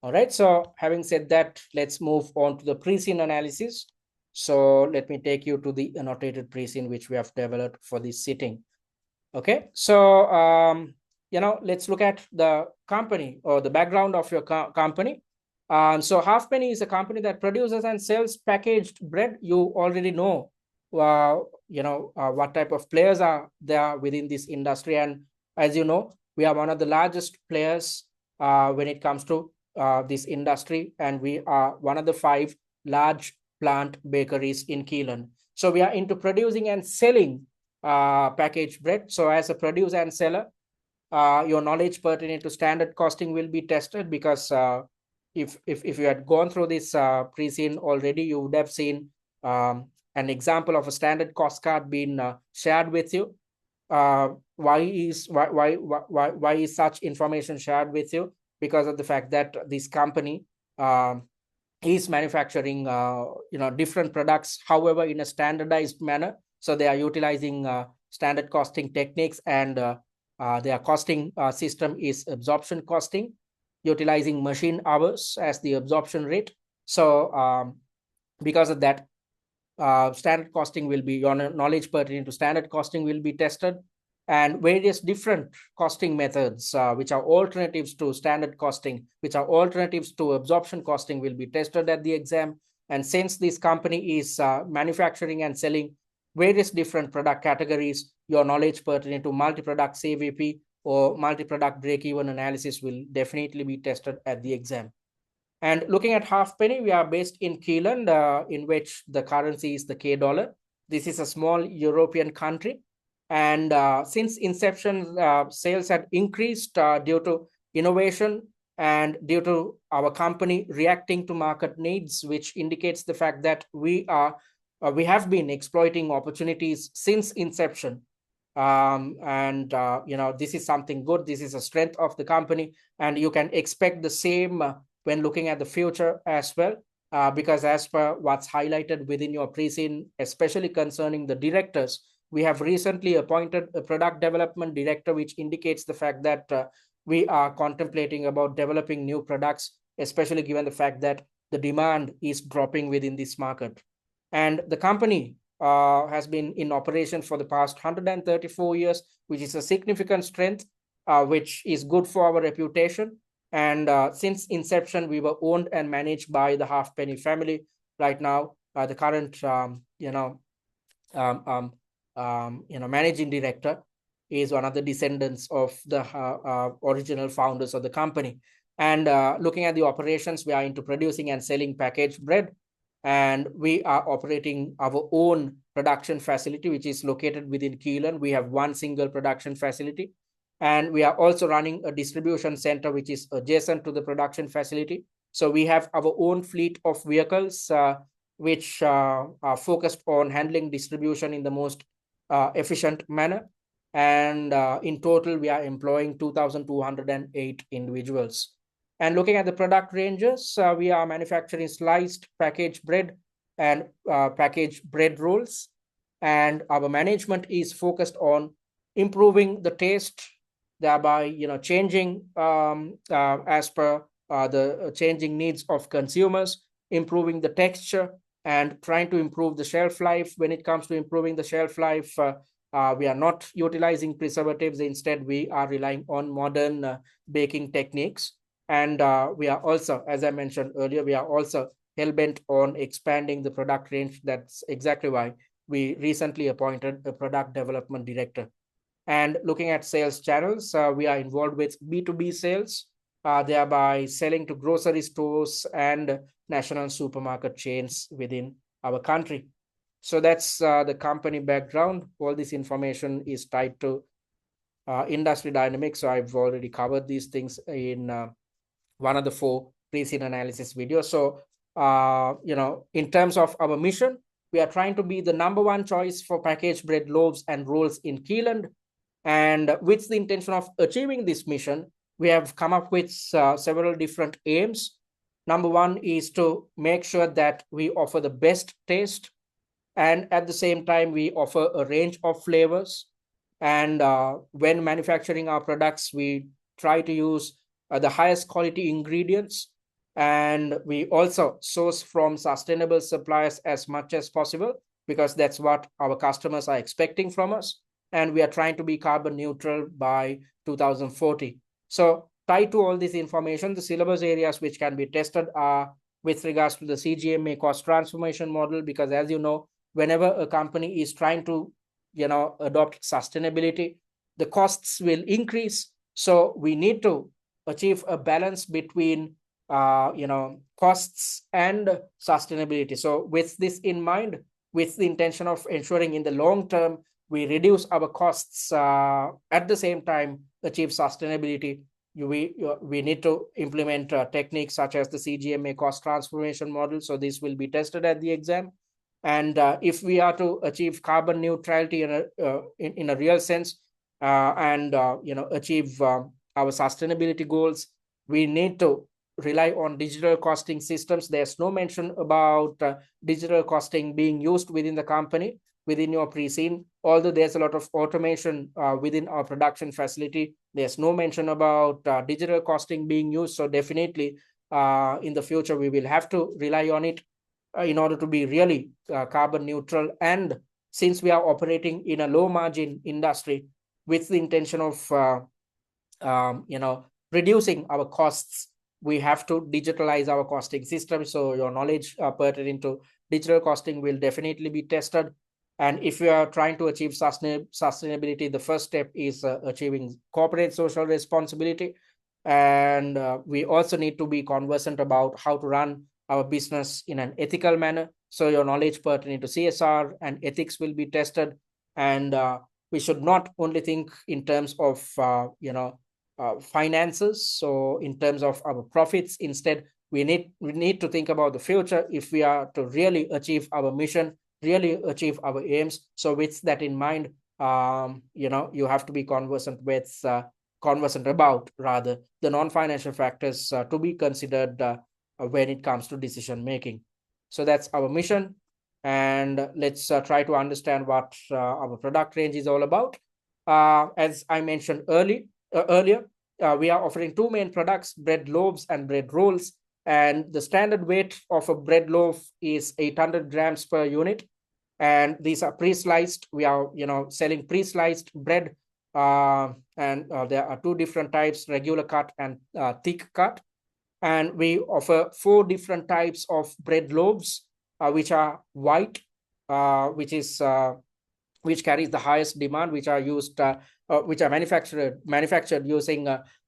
All right. So having said that, let's move on to the Preseen analysis. So let me take you to the annotated Preseen which we have developed for this sitting. Okay. So let's look at the company or the background of your company. So Halfpenny is a company that produces and sells packaged bread. You already know, what type of players are there within this industry. And as you know, we are one of the largest players when it comes to this industry. And we are one of the 5 large plant bakeries in Keelan. So we are into producing and selling packaged bread. So as a producer and seller, your knowledge pertaining to standard costing will be tested, because if you had gone through this Preseen already, you would have seen an example of a standard cost card being shared with you. why is such information shared with you? Because of the fact that this company is manufacturing different products, however, in a standardized manner. So they are utilizing standard costing techniques, and their costing system is absorption costing, utilizing machine hours as the absorption rate. So because of that, standard costing will be, your knowledge pertaining to standard costing will be tested, and various different costing methods, which are alternatives to standard costing, which are alternatives to absorption costing, will be tested at the exam. And since this company is manufacturing and selling various different product categories, your knowledge pertaining to multi-product CVP or multi-product break-even analysis will definitely be tested at the exam. And looking at Halfpenny, we are based in Keeland, in which the currency is the K dollar. This is a small European country. And since inception, sales had increased due to innovation and due to our company reacting to market needs, which indicates the fact that we have been exploiting opportunities since inception. This is something good. This is a strength of the company, and you can expect the same when looking at the future as well, because as per what's highlighted within your Preseen, especially concerning the directors, we have recently appointed a product development director, which indicates the fact that we are contemplating about developing new products, especially given the fact that the demand is dropping within this market. And the company has been in operation for the past 134 years, which is a significant strength, which is good for our reputation. And since inception, we were owned and managed by the Halfpenny family. Right now, the current managing director is one of the descendants of the original founders of the company. And looking at the operations, we are into producing and selling packaged bread, and we are operating our own production facility, which is located within Keelan. We have one single production facility, and we are also running a distribution center, which is adjacent to the production facility. So we have our own fleet of vehicles, which are focused on handling distribution in the most efficient manner. And in total, we are employing 2,208 individuals. And looking at the product ranges, we are manufacturing sliced packaged bread and packaged bread rolls. And our management is focused on improving the taste, thereby changing as per the changing needs of consumers, improving the texture, and trying to improve the shelf life. When it comes to improving the shelf life, we are not utilizing preservatives. Instead, we are relying on modern baking techniques. And we are also, as I mentioned earlier, we are also hell-bent on expanding the product range. That's exactly why we recently appointed a product development director. And looking at sales channels, we are involved with B2B sales, thereby selling to grocery stores and national supermarket chains within our country. So that's the company background. All this information is tied to industry dynamics. So I've already covered these things in one of the 4 Preseen analysis videos. So, in terms of our mission, we are trying to be the #1 choice for packaged bread, loaves, and rolls in Keeland. And with the intention of achieving this mission, we have come up with several different aims. #1 is to make sure that we offer the best taste, and at the same time, we offer a range of flavors. And when manufacturing our products, we try to use the highest quality ingredients, and we also source from sustainable suppliers as much as possible, because that's what our customers are expecting from us. And we are trying to be carbon neutral by 2040. So tied to all this information, the syllabus areas which can be tested are with regards to the CGMA cost transformation model, because as you know, whenever a company is trying to adopt sustainability, the costs will increase. So we need to achieve a balance between costs and sustainability. So with this in mind, with the intention of ensuring in the long term we reduce our costs, at the same time achieve sustainability, we need to implement techniques such as the CGMA cost transformation model. So this will be tested at the exam. And if we are to achieve carbon neutrality in a real sense, and achieve our sustainability goals, we need to rely on digital costing systems. There's no mention about digital costing being used within the company, within your Preseen. Although there's a lot of automation within our production facility, there's no mention about digital costing being used. So definitely in the future, we will have to rely on it in order to be really carbon neutral. And since we are operating in a low margin industry with the intention of reducing our costs, we have to digitalize our costing system. So your knowledge pertaining to digital costing will definitely be tested. And if you are trying to achieve sustainability, the first step is achieving corporate social responsibility. And we also need to be conversant about how to run our business in an ethical manner. So your knowledge pertaining to CSR and ethics will be tested. And we should not only think in terms of finances, so in terms of our profits. Instead, we need to think about the future if we are to really achieve our mission, really achieve our aims. So with that in mind, you have to be conversant about rather the non-financial factors to be considered when it comes to decision making. So that's our mission. And let's try to understand what our product range is all about. As I mentioned earlier, we are offering two main products, bread loaves and bread rolls. And the standard weight of a bread loaf is 800 grams per unit. And these are pre-sliced. We are, selling pre-sliced bread. And there are two different types, regular cut and thick cut. And we offer 4 different types of bread loaves, which are white, which carries the highest demand, which are used, which are manufactured using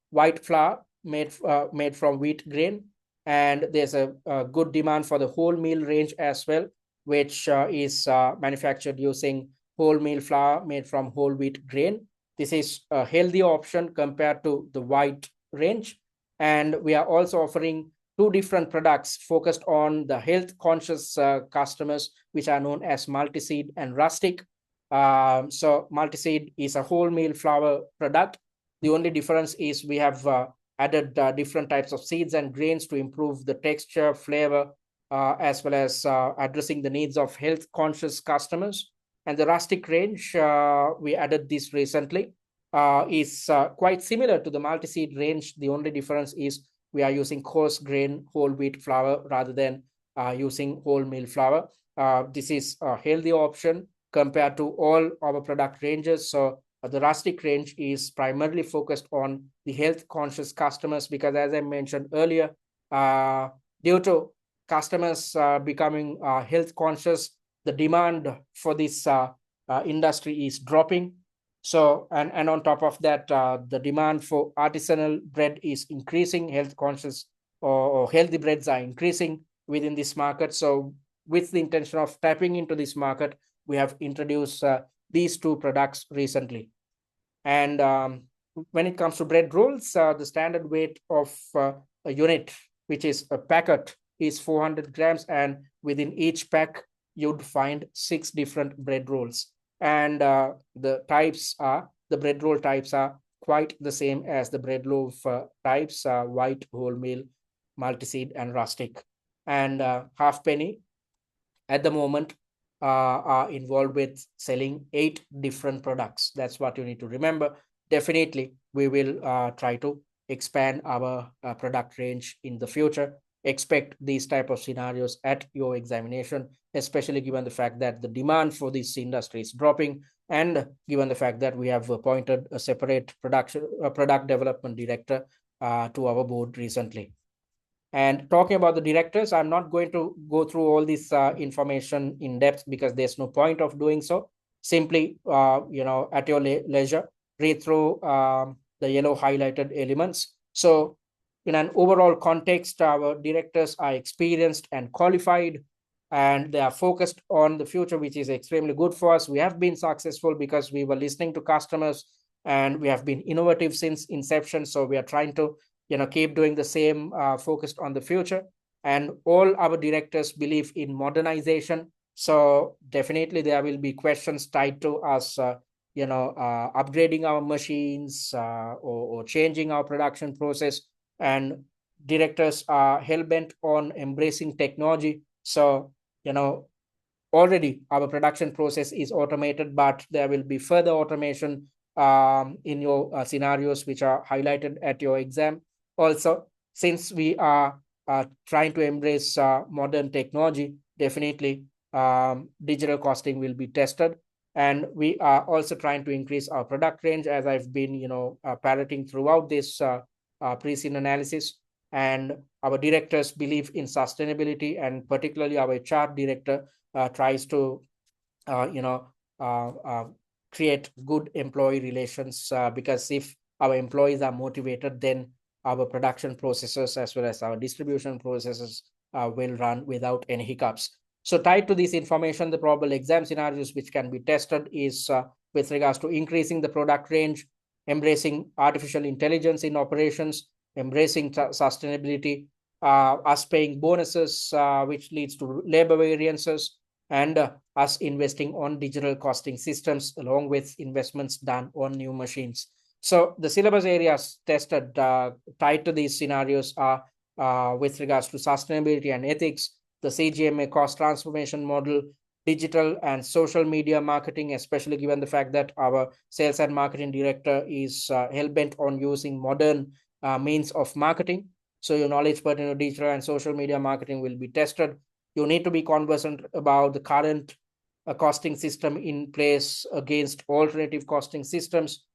white flour made from wheat grain. And there's a good demand for the wholemeal range as well, which is manufactured using wholemeal flour made from whole wheat grain. This is a healthy option compared to the white range. And we are also offering 2 different products focused on the health conscious customers, which are known as multi-seed and rustic. So multi-seed is a wholemeal flour product. The only difference is we have added different types of seeds and grains to improve the texture, flavor, as well as addressing the needs of health conscious customers. And the rustic range, we added this recently, is quite similar to the multi-seed range. The only difference is we are using coarse grain whole wheat flour rather than using wholemeal flour. This is a healthy option compared to all our product ranges. So the rustic range is primarily focused on the health conscious customers, because as I mentioned earlier, due to customers becoming health conscious, the demand for this industry is dropping. So, and on top of that, the demand for artisanal bread is increasing. Health conscious or healthy breads are increasing within this market. So with the intention of tapping into this market, we have introduced these 2 products recently. And when it comes to bread rolls, the standard weight of a unit, which is a packet, is 400 grams. And within each pack, you'd find 6 different bread rolls. And the bread roll types are quite the same as the bread loaf types, white, wholemeal, multi-seed, and rustic. And Halfpenny at the moment are involved with selling 8 different products. That's what you need to remember. Definitely, we will try to expand our product range in the future. Expect these type of scenarios at your examination, especially given the fact that the demand for this industry is dropping, and given the fact that we have appointed a separate product development director to our board recently. And talking about the directors, I'm not going to go through all this information in depth, because there's no point of doing so. Simply, at your leisure, read through the yellow highlighted elements. So in an overall context, our directors are experienced and qualified, and they are focused on the future, which is extremely good for us. We have been successful because we were listening to customers, and we have been innovative since inception. So we are trying to keep doing the same, focused on the future. And all our directors believe in modernization. So definitely there will be questions tied to us upgrading our machines or changing our production process. And directors are hell-bent on embracing technology. So, already our production process is automated, but there will be further automation in your scenarios which are highlighted at your exam. Also, since we are trying to embrace modern technology, definitely digital costing will be tested. And we are also trying to increase our product range, as I've been, parroting throughout this Preseen analysis. And our directors believe in sustainability, and particularly our HR director tries to, uh, you know, uh, uh, create good employee relations, because if our employees are motivated, then our production processes as well as our distribution processes will run without any hiccups. So tied to this information, the probable exam scenarios which can be tested is with regards to increasing the product range, embracing artificial intelligence in operations, embracing sustainability, us paying bonuses, which leads to labor variances, and us investing on digital costing systems along with investments done on new machines. So the syllabus areas tested tied to these scenarios are with regards to sustainability and ethics, the CGMA cost transformation model, digital and social media marketing, especially given the fact that our sales and marketing director is hell-bent on using modern means of marketing. So your knowledge pertaining to digital and social media marketing will be tested. You need to be conversant about the current costing system in place against alternative costing systems.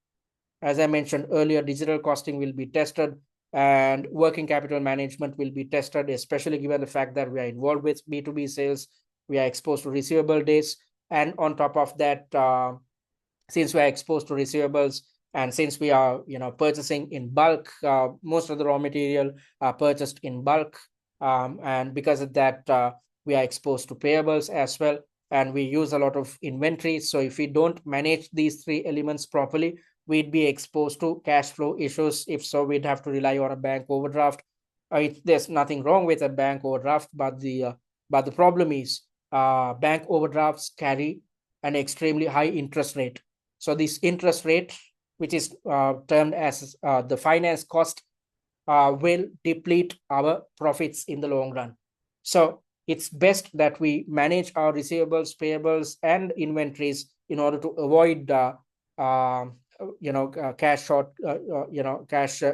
As I mentioned earlier, digital costing will be tested, and working capital management will be tested, especially given the fact that we are involved with B2B sales. We are exposed to receivable days. And on top of that, since we are exposed to receivables, and since we are purchasing in bulk, most of the raw material are purchased in bulk, and because of that, we are exposed to payables as well, and we use a lot of inventory. So if we don't manage these three elements properly, we'd be exposed to cash flow issues. If so, we'd have to rely on a bank overdraft. There's nothing wrong with a bank overdraft, but the problem is bank overdrafts carry an extremely high interest rate. So this interest rate, which is termed as the finance cost, will deplete our profits in the long run. So it's best that we manage our receivables, payables, and inventories in order to avoid cash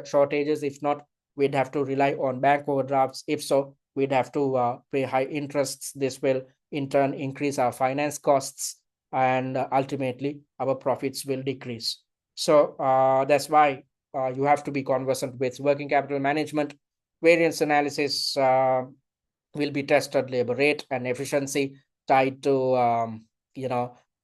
shortages. If not, we'd have to rely on bank overdrafts. If so, we'd have to pay high interests. This will in turn increase our finance costs, and ultimately our profits will decrease. So that's why you have to be conversant with working capital management. Variance analysis will be tested, labor rate and efficiency tied to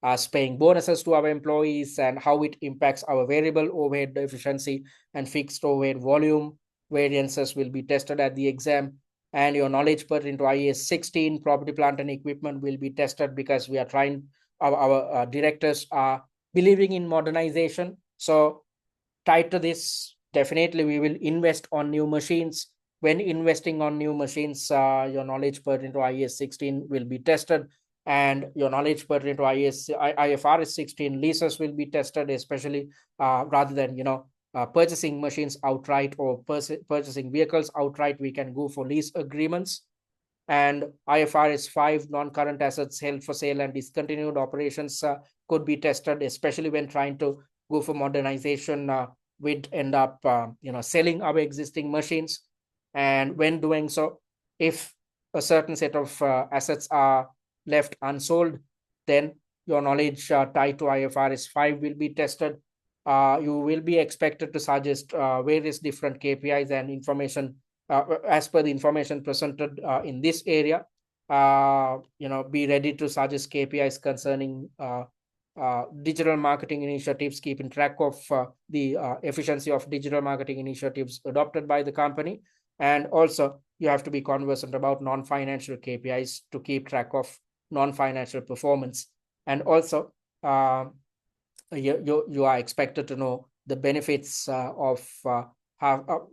us paying bonuses to our employees and how it impacts our variable overhead efficiency and fixed overhead volume. Variances will be tested at the exam. And your knowledge pertaining to IAS 16 property, plant and equipment will be tested, because we are trying, our directors are believing in modernization. So tied to this, definitely we will invest on new machines. When investing on new machines, your knowledge pertaining to IAS 16 will be tested, and your knowledge pertaining to IFRS 16 leases will be tested, especially rather than purchasing machines outright or purchasing vehicles outright, we can go for lease agreements. And IFRS 5 non-current assets held for sale and discontinued operations could be tested, especially when trying to go for modernization. We'd end up selling our existing machines, and when doing so, if a certain set of assets are left unsold, then your knowledge tied to IFRS 5 will be tested. You will be expected to suggest various different KPIs and information as per the information presented in this area. Be ready to suggest KPIs concerning digital marketing initiatives, keeping track of the efficiency of digital marketing initiatives adopted by the company. And also, you have to be conversant about non-financial KPIs to keep track of non-financial performance. And also, you are expected to know the benefits of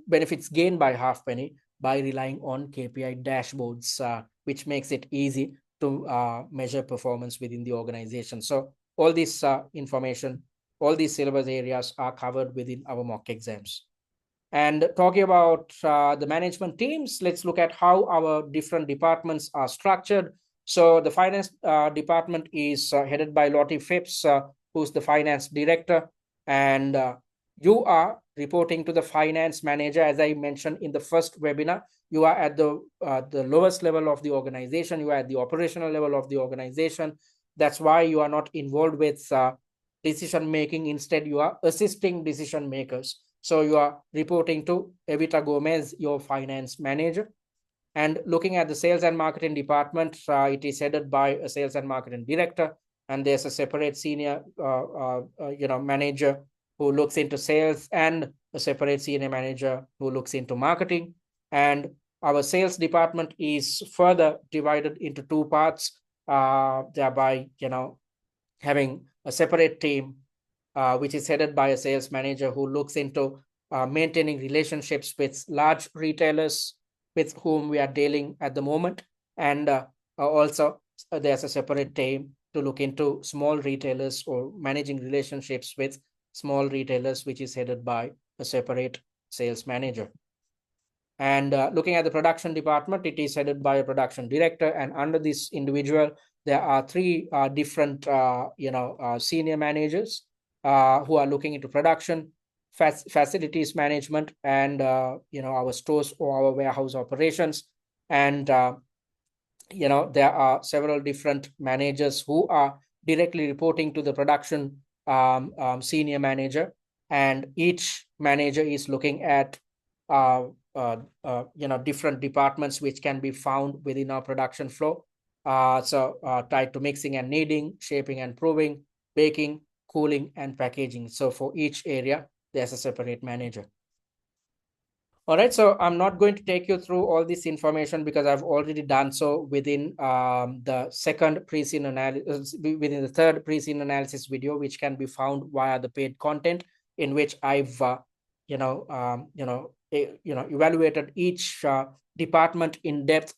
benefits gained by Halfpenny by relying on KPI dashboards, which makes it easy to measure performance within the organization. So all this information all these syllabus areas are covered within our mock exams. And talking about the management teams, let's look at how our different departments are structured. So the finance department is headed by Lottie Phipps, who's the finance director, and you are reporting to the finance manager. As I mentioned in the first webinar, you are at the lowest level of the organization. You are at the operational level of the organization. That's why you are not involved with decision making. Instead, you are assisting decision makers. So you are reporting to Evita Gomez, your finance manager. And looking at the sales and marketing department, it is headed by a sales and marketing director, and there's a separate senior manager who looks into sales, and a separate senior manager who looks into marketing. And our sales department is further divided into two parts, thereby having a separate team which is headed by a sales manager who looks into maintaining relationships with large retailers with whom we are dealing at the moment. And also there's a separate team to look into small retailers or managing relationships with small retailers, which is headed by a separate sales manager. And looking at the production department, it is headed by a production director. And under this individual, there are three different, senior managers who are looking into production, facilities management, and our stores or our warehouse operations. And there are several different managers who are directly reporting to the production senior manager, and each manager is looking at different departments which can be found within our production flow. Tied to mixing and kneading, shaping and proving, baking, cooling, and packaging. So for each area, there's a separate manager. All right, so I'm not going to take you through all this information because I've already done so within the second Preseen analysis, within the third Preseen analysis video, which can be found via the paid content, in which I've evaluated each department in depth,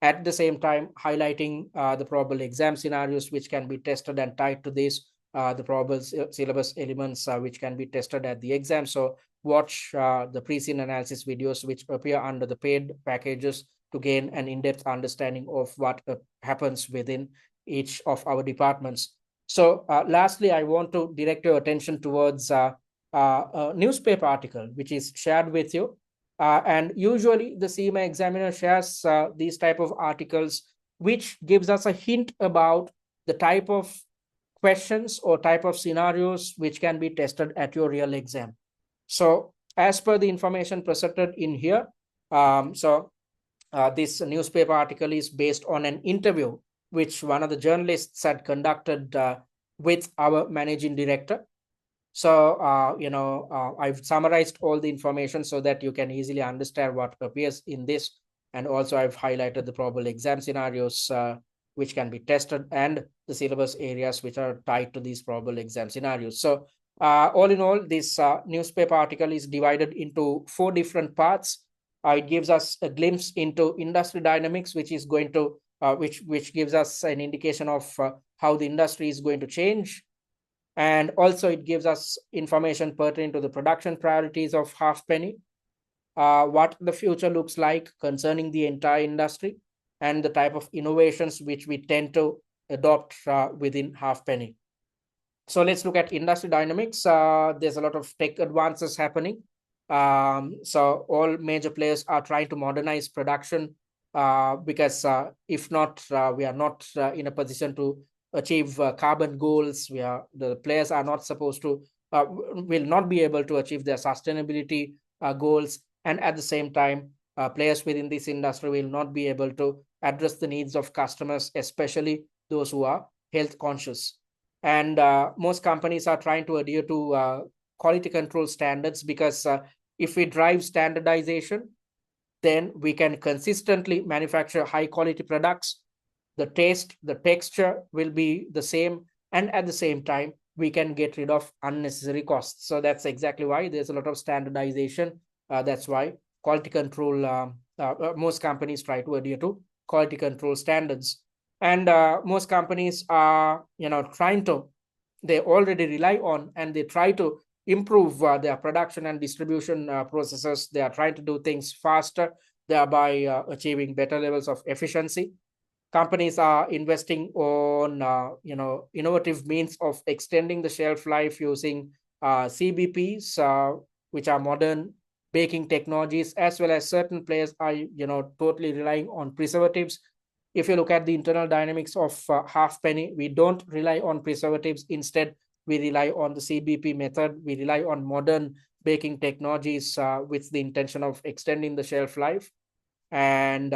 at the same time highlighting the probable exam scenarios which can be tested and tied to this, the probable syllabus elements which can be tested at the exam. So watch the Preseen analysis videos which appear under the paid packages to gain an in-depth understanding of what happens within each of our departments. So lastly, I want to direct your attention towards a newspaper article which is shared with you. And usually the CIMA examiner shares these type of articles, which gives us a hint about the type of questions or type of scenarios which can be tested at your real exam. So as per the information presented in here, this newspaper article is based on an interview which one of the journalists had conducted with our managing director. So, I've summarized all the information so that you can easily understand what appears in this. And also I've highlighted the probable exam scenarios which can be tested, and the syllabus areas which are tied to these probable exam scenarios. So all in all, this newspaper article is divided into 4 different parts. It gives us a glimpse into industry dynamics, which is going to, which gives us an indication of how the industry is going to change. And also it gives us information pertaining to the production priorities of Halfpenny, what the future looks like concerning the entire industry, and the type of innovations which we tend to adopt within Halfpenny. So let's look at industry dynamics. There's a lot of tech advances happening. So all major players are trying to modernize production because if not, we are not in a position to achieve carbon goals. The players are not supposed to, will not be able to achieve their sustainability goals. And at the same time, players within this industry will not be able to address the needs of customers, especially those who are health conscious. And most companies are trying to adhere to quality control standards, because if we drive standardization, then we can consistently manufacture high quality products. The taste, the texture will be the same, and at the same time, we can get rid of unnecessary costs. So that's exactly why there's a lot of standardization. That's why quality control, most companies try to adhere to quality control standards. And most companies are, trying to they already rely on, and they try to improve their production and distribution processes. They are trying to do things faster, thereby achieving better levels of efficiency. Companies are investing on innovative means of extending the shelf life using CBPs, which are modern baking technologies, as well as certain players are totally relying on preservatives. If you look at the internal dynamics of Halfpenny, we don't rely on preservatives. Instead, we rely on the CBP method. We rely on modern baking technologies with the intention of extending the shelf life. And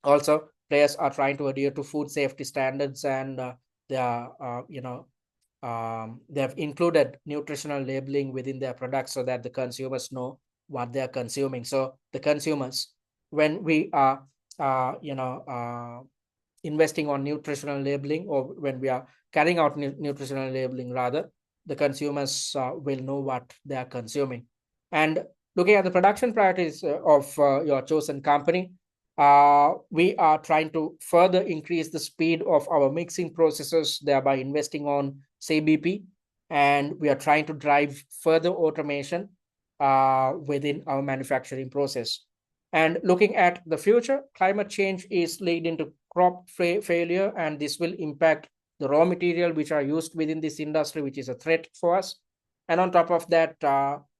also, players are trying to adhere to food safety standards, and they are they have included nutritional labeling within their products so that the consumers know what they are consuming. So the consumers, when we are investing on nutritional labeling, or when we are carrying out nutritional labeling rather, the consumers will know what they are consuming. And looking at the production priorities of your chosen company, we are trying to further increase the speed of our mixing processes, thereby investing on CBP, and we are trying to drive further automation within our manufacturing process. And looking at the future, climate change is leading to crop failure, and this will impact the raw material which are used within this industry, which is a threat for us. And on top of that,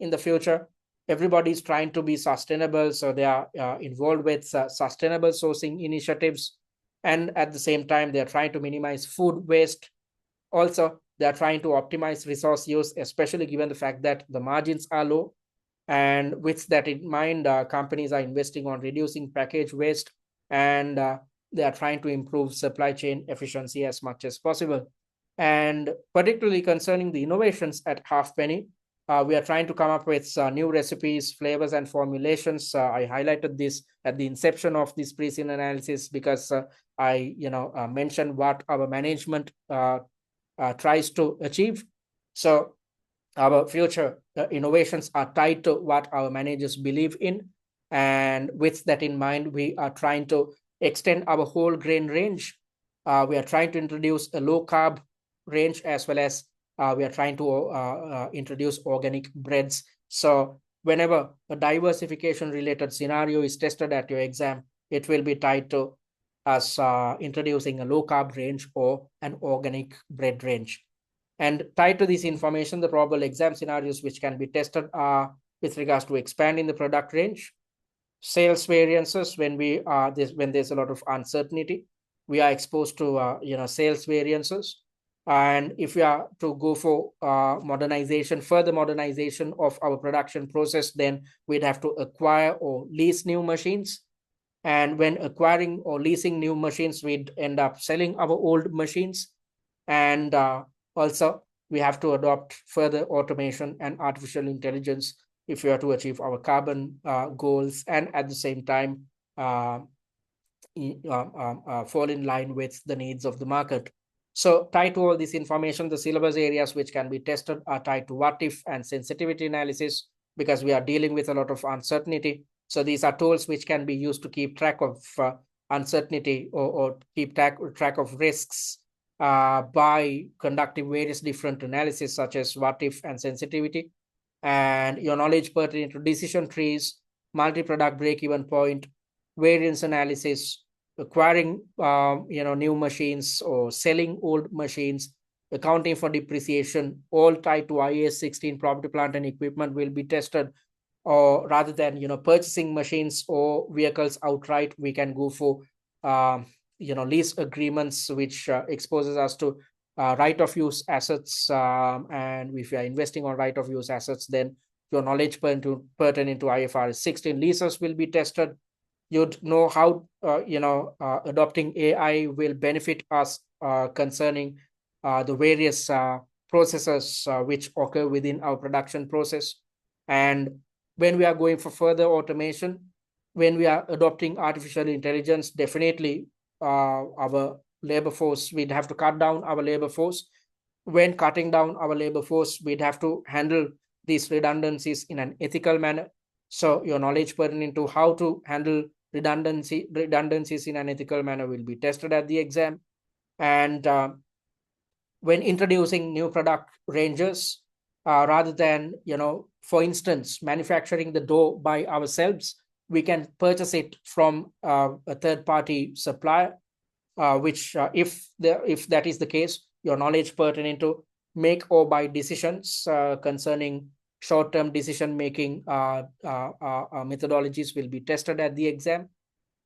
in the future, everybody is trying to be sustainable, so they are involved with sustainable sourcing initiatives, and at the same time they are trying to minimize food waste. Also, they are trying to optimize resource use, especially given the fact that the margins are low. And with that in mind, companies are investing on reducing package waste, and they are trying to improve supply chain efficiency as much as possible. And particularly concerning the innovations at Halfpenny, we are trying to come up with new recipes, flavors, and formulations. I highlighted this at the inception of this Preseen analysis because I mentioned what our management tries to achieve. So our future innovations are tied to what our managers believe in. And with that in mind, we are trying to extend our whole grain range. We are trying to introduce a low carb range, as well as we are trying to introduce organic breads. So whenever a diversification related scenario is tested at your exam, it will be tied to us introducing a low carb range or an organic bread range. And tied to this information, the probable exam scenarios which can be tested are with regards to expanding the product range, sales variances when when there's a lot of uncertainty, we are exposed to sales variances. And if we are to go for further modernization of our production process, then we'd have to acquire or lease new machines. And when acquiring or leasing new machines, we'd end up selling our old machines. And also, we have to adopt further automation and artificial intelligence if we are to achieve our carbon goals, and at the same time fall in line with the needs of the market. So tied to all this information, the syllabus areas which can be tested are tied to what if and sensitivity analysis, because we are dealing with a lot of uncertainty. So these are tools which can be used to keep track of uncertainty, or keep track of risks by conducting various different analyses such as what if and sensitivity. And your knowledge pertaining to decision trees, multi-product break-even point, variance analysis, acquiring new machines or selling old machines, accounting for depreciation, all tied to IAS 16 property, plant, and equipment will be tested. Or rather than purchasing machines or vehicles outright, we can go for lease agreements, which exposes us to right of use assets. And if you are investing on right of use assets, then your knowledge pertaining to IFRS 16 leases will be tested. You'd know how adopting AI will benefit us concerning the various processes which occur within our production process. And when we are going for further automation, when we are adopting artificial intelligence, definitely our labor force, we'd have to cut down our labor force. When cutting down our labor force, we'd have to handle these redundancies in an ethical manner. So your knowledge pertaining to how to handle redundancies in an ethical manner will be tested at the exam. And when introducing new product ranges, rather than, for instance, manufacturing the dough by ourselves, we can purchase it from a third-party supplier, which, if that is the case, your knowledge pertaining to make or buy decisions concerning short-term decision-making methodologies will be tested at the exam,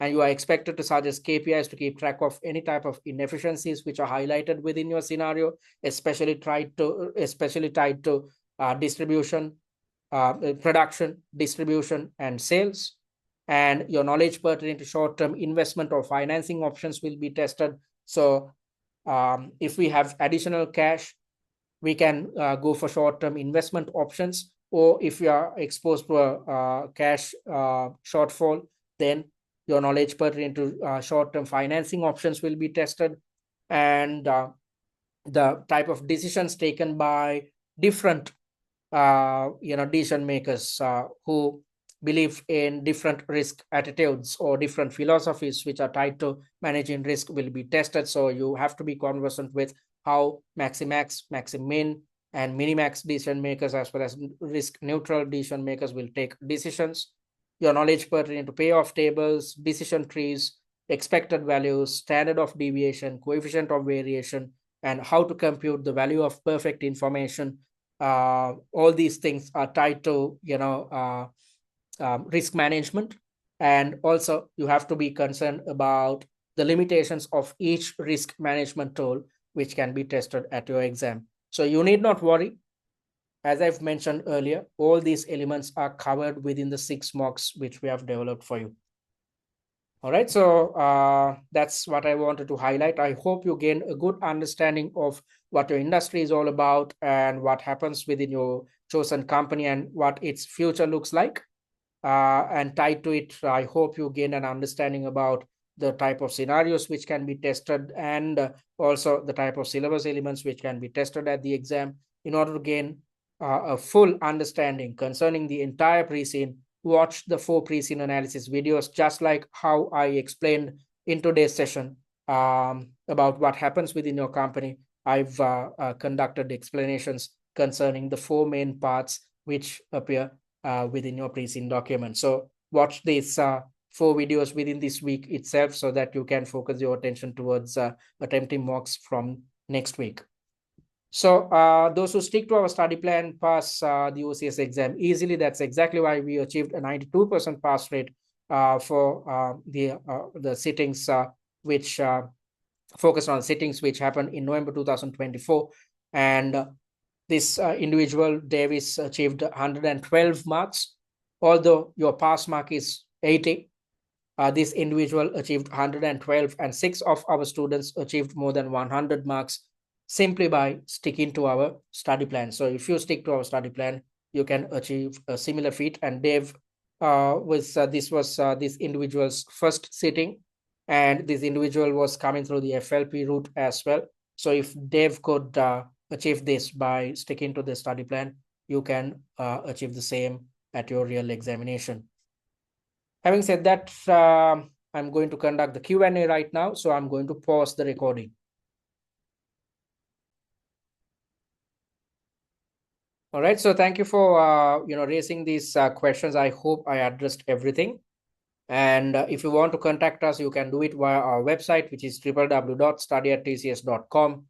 and you are expected to suggest KPIs to keep track of any type of inefficiencies which are highlighted within your scenario, especially tied to distribution, production, distribution, and sales. And your knowledge pertaining to short-term investment or financing options will be tested. So if we have additional cash, we can go for short-term investment options, or if you are exposed to a cash shortfall, then your knowledge pertaining to short-term financing options will be tested. And the type of decisions taken by different decision makers who believe in different risk attitudes or different philosophies which are tied to managing risk will be tested. So you have to be conversant with how maximax, maximin, and minimax decision makers, as well as risk neutral decision makers, will take decisions. Your knowledge pertaining to payoff tables, decision trees, expected values, standard of deviation, coefficient of variation, and how to compute the value of perfect information. All these things are tied to risk management. And also you have to be concerned about the limitations of each risk management tool which can be tested at your exam. So you need not worry. As I've mentioned earlier, all these elements are covered within the 6 mocks which we have developed for you. All right, so that's what I wanted to highlight. I hope you gain a good understanding of what your industry is all about and what happens within your chosen company and what its future looks like. And tied to it, I hope you gain an understanding about the type of scenarios which can be tested, and also the type of syllabus elements which can be tested at the exam. In order to gain a full understanding concerning the entire Preseen, watch the 4 Preseen analysis videos, just like how I explained in today's session about what happens within your company. I've conducted explanations concerning the 4 main parts which appear within your Preseen document. So watch these 4 videos within this week itself so that you can focus your attention towards attempting mocks from next week. So those who stick to our study plan pass the OCS exam easily. That's exactly why we achieved a 92% pass rate for the sittings which focus on sittings which happened in November 2024. And this individual, Davis, achieved 112 marks. Although your pass mark is 80, this individual achieved 112, and 6 of our students achieved more than 100 marks simply by sticking to our study plan. So if you stick to our study plan, you can achieve a similar feat. And Dave this was this individual's first sitting, and this individual was coming through the FLP route as well. So if Dave could achieve this by sticking to the study plan, you can achieve the same at your real examination. Having said that, I'm going to conduct the Q&A right now, so I'm going to pause the recording. All right, so thank you for raising these questions. I hope I addressed everything. And if you want to contact us, you can do it via our website, which is www.study@tcs.com.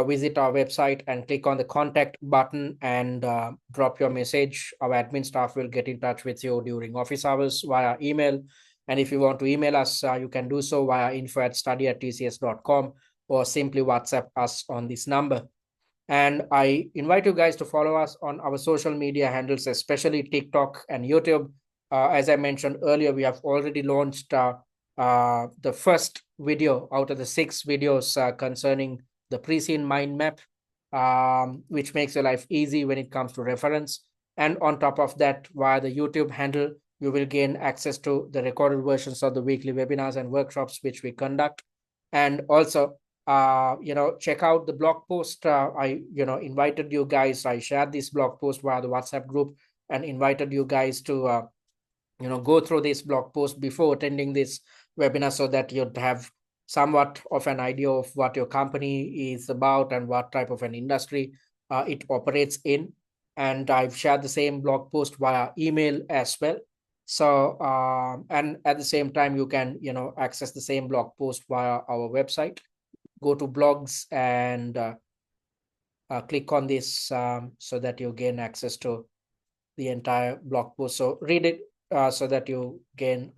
Visit our website and click on the contact button and drop your message. Our admin staff will get in touch with you during office hours via email. And if you want to email us, you can do so via info@study@tcs.com, or simply WhatsApp us on this number. And I invite you guys to follow us on our social media handles, especially TikTok and YouTube. As I mentioned earlier, we have already launched the first video out of the 6 videos concerning the Preseen mind map, which makes your life easy when it comes to reference. And on top of that, via the YouTube handle, you will gain access to the recorded versions of the weekly webinars and workshops which we conduct. And also, check out the blog post. I invited you guys. I shared this blog post via the WhatsApp group and invited you guys to go through this blog post before attending this webinar, so that you'd have somewhat of an idea of what your company is about and what type of an industry it operates in. And I've shared the same blog post via email as well. So, and at the same time, you can, access the same blog post via our website. Go to blogs and click on this so that you gain access to the entire blog post. So read it so that you gain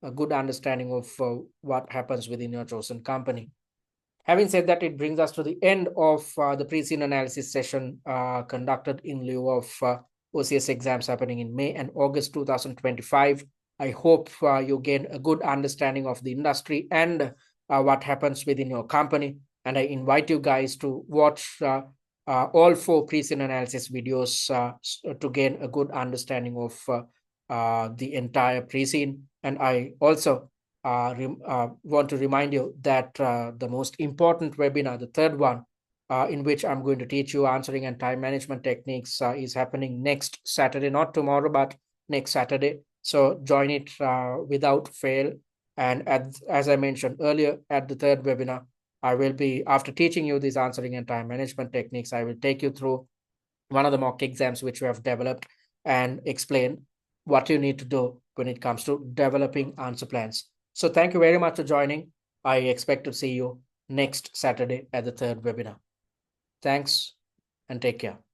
a good understanding of what happens within your chosen company. Having said that, it brings us to the end of the pre-scene analysis session conducted in lieu of OCS exams happening in May and August 2025. I hope you gain a good understanding of the industry and what happens within your company. And I invite you guys to watch all 4 pre-scene analysis videos to gain a good understanding of the entire pre-scene. And I also want to remind you that the most important webinar, the third one, in which I'm going to teach you answering and time management techniques, is happening next Saturday, not tomorrow, but next Saturday. So join it without fail. And as I mentioned earlier, at the third webinar, I will be, after teaching you these answering and time management techniques, I will take you through one of the mock exams which we have developed and explain what you need to do when it comes to developing answer plans. So thank you very much for joining. I expect to see you next Saturday at the third webinar. Thanks and take care.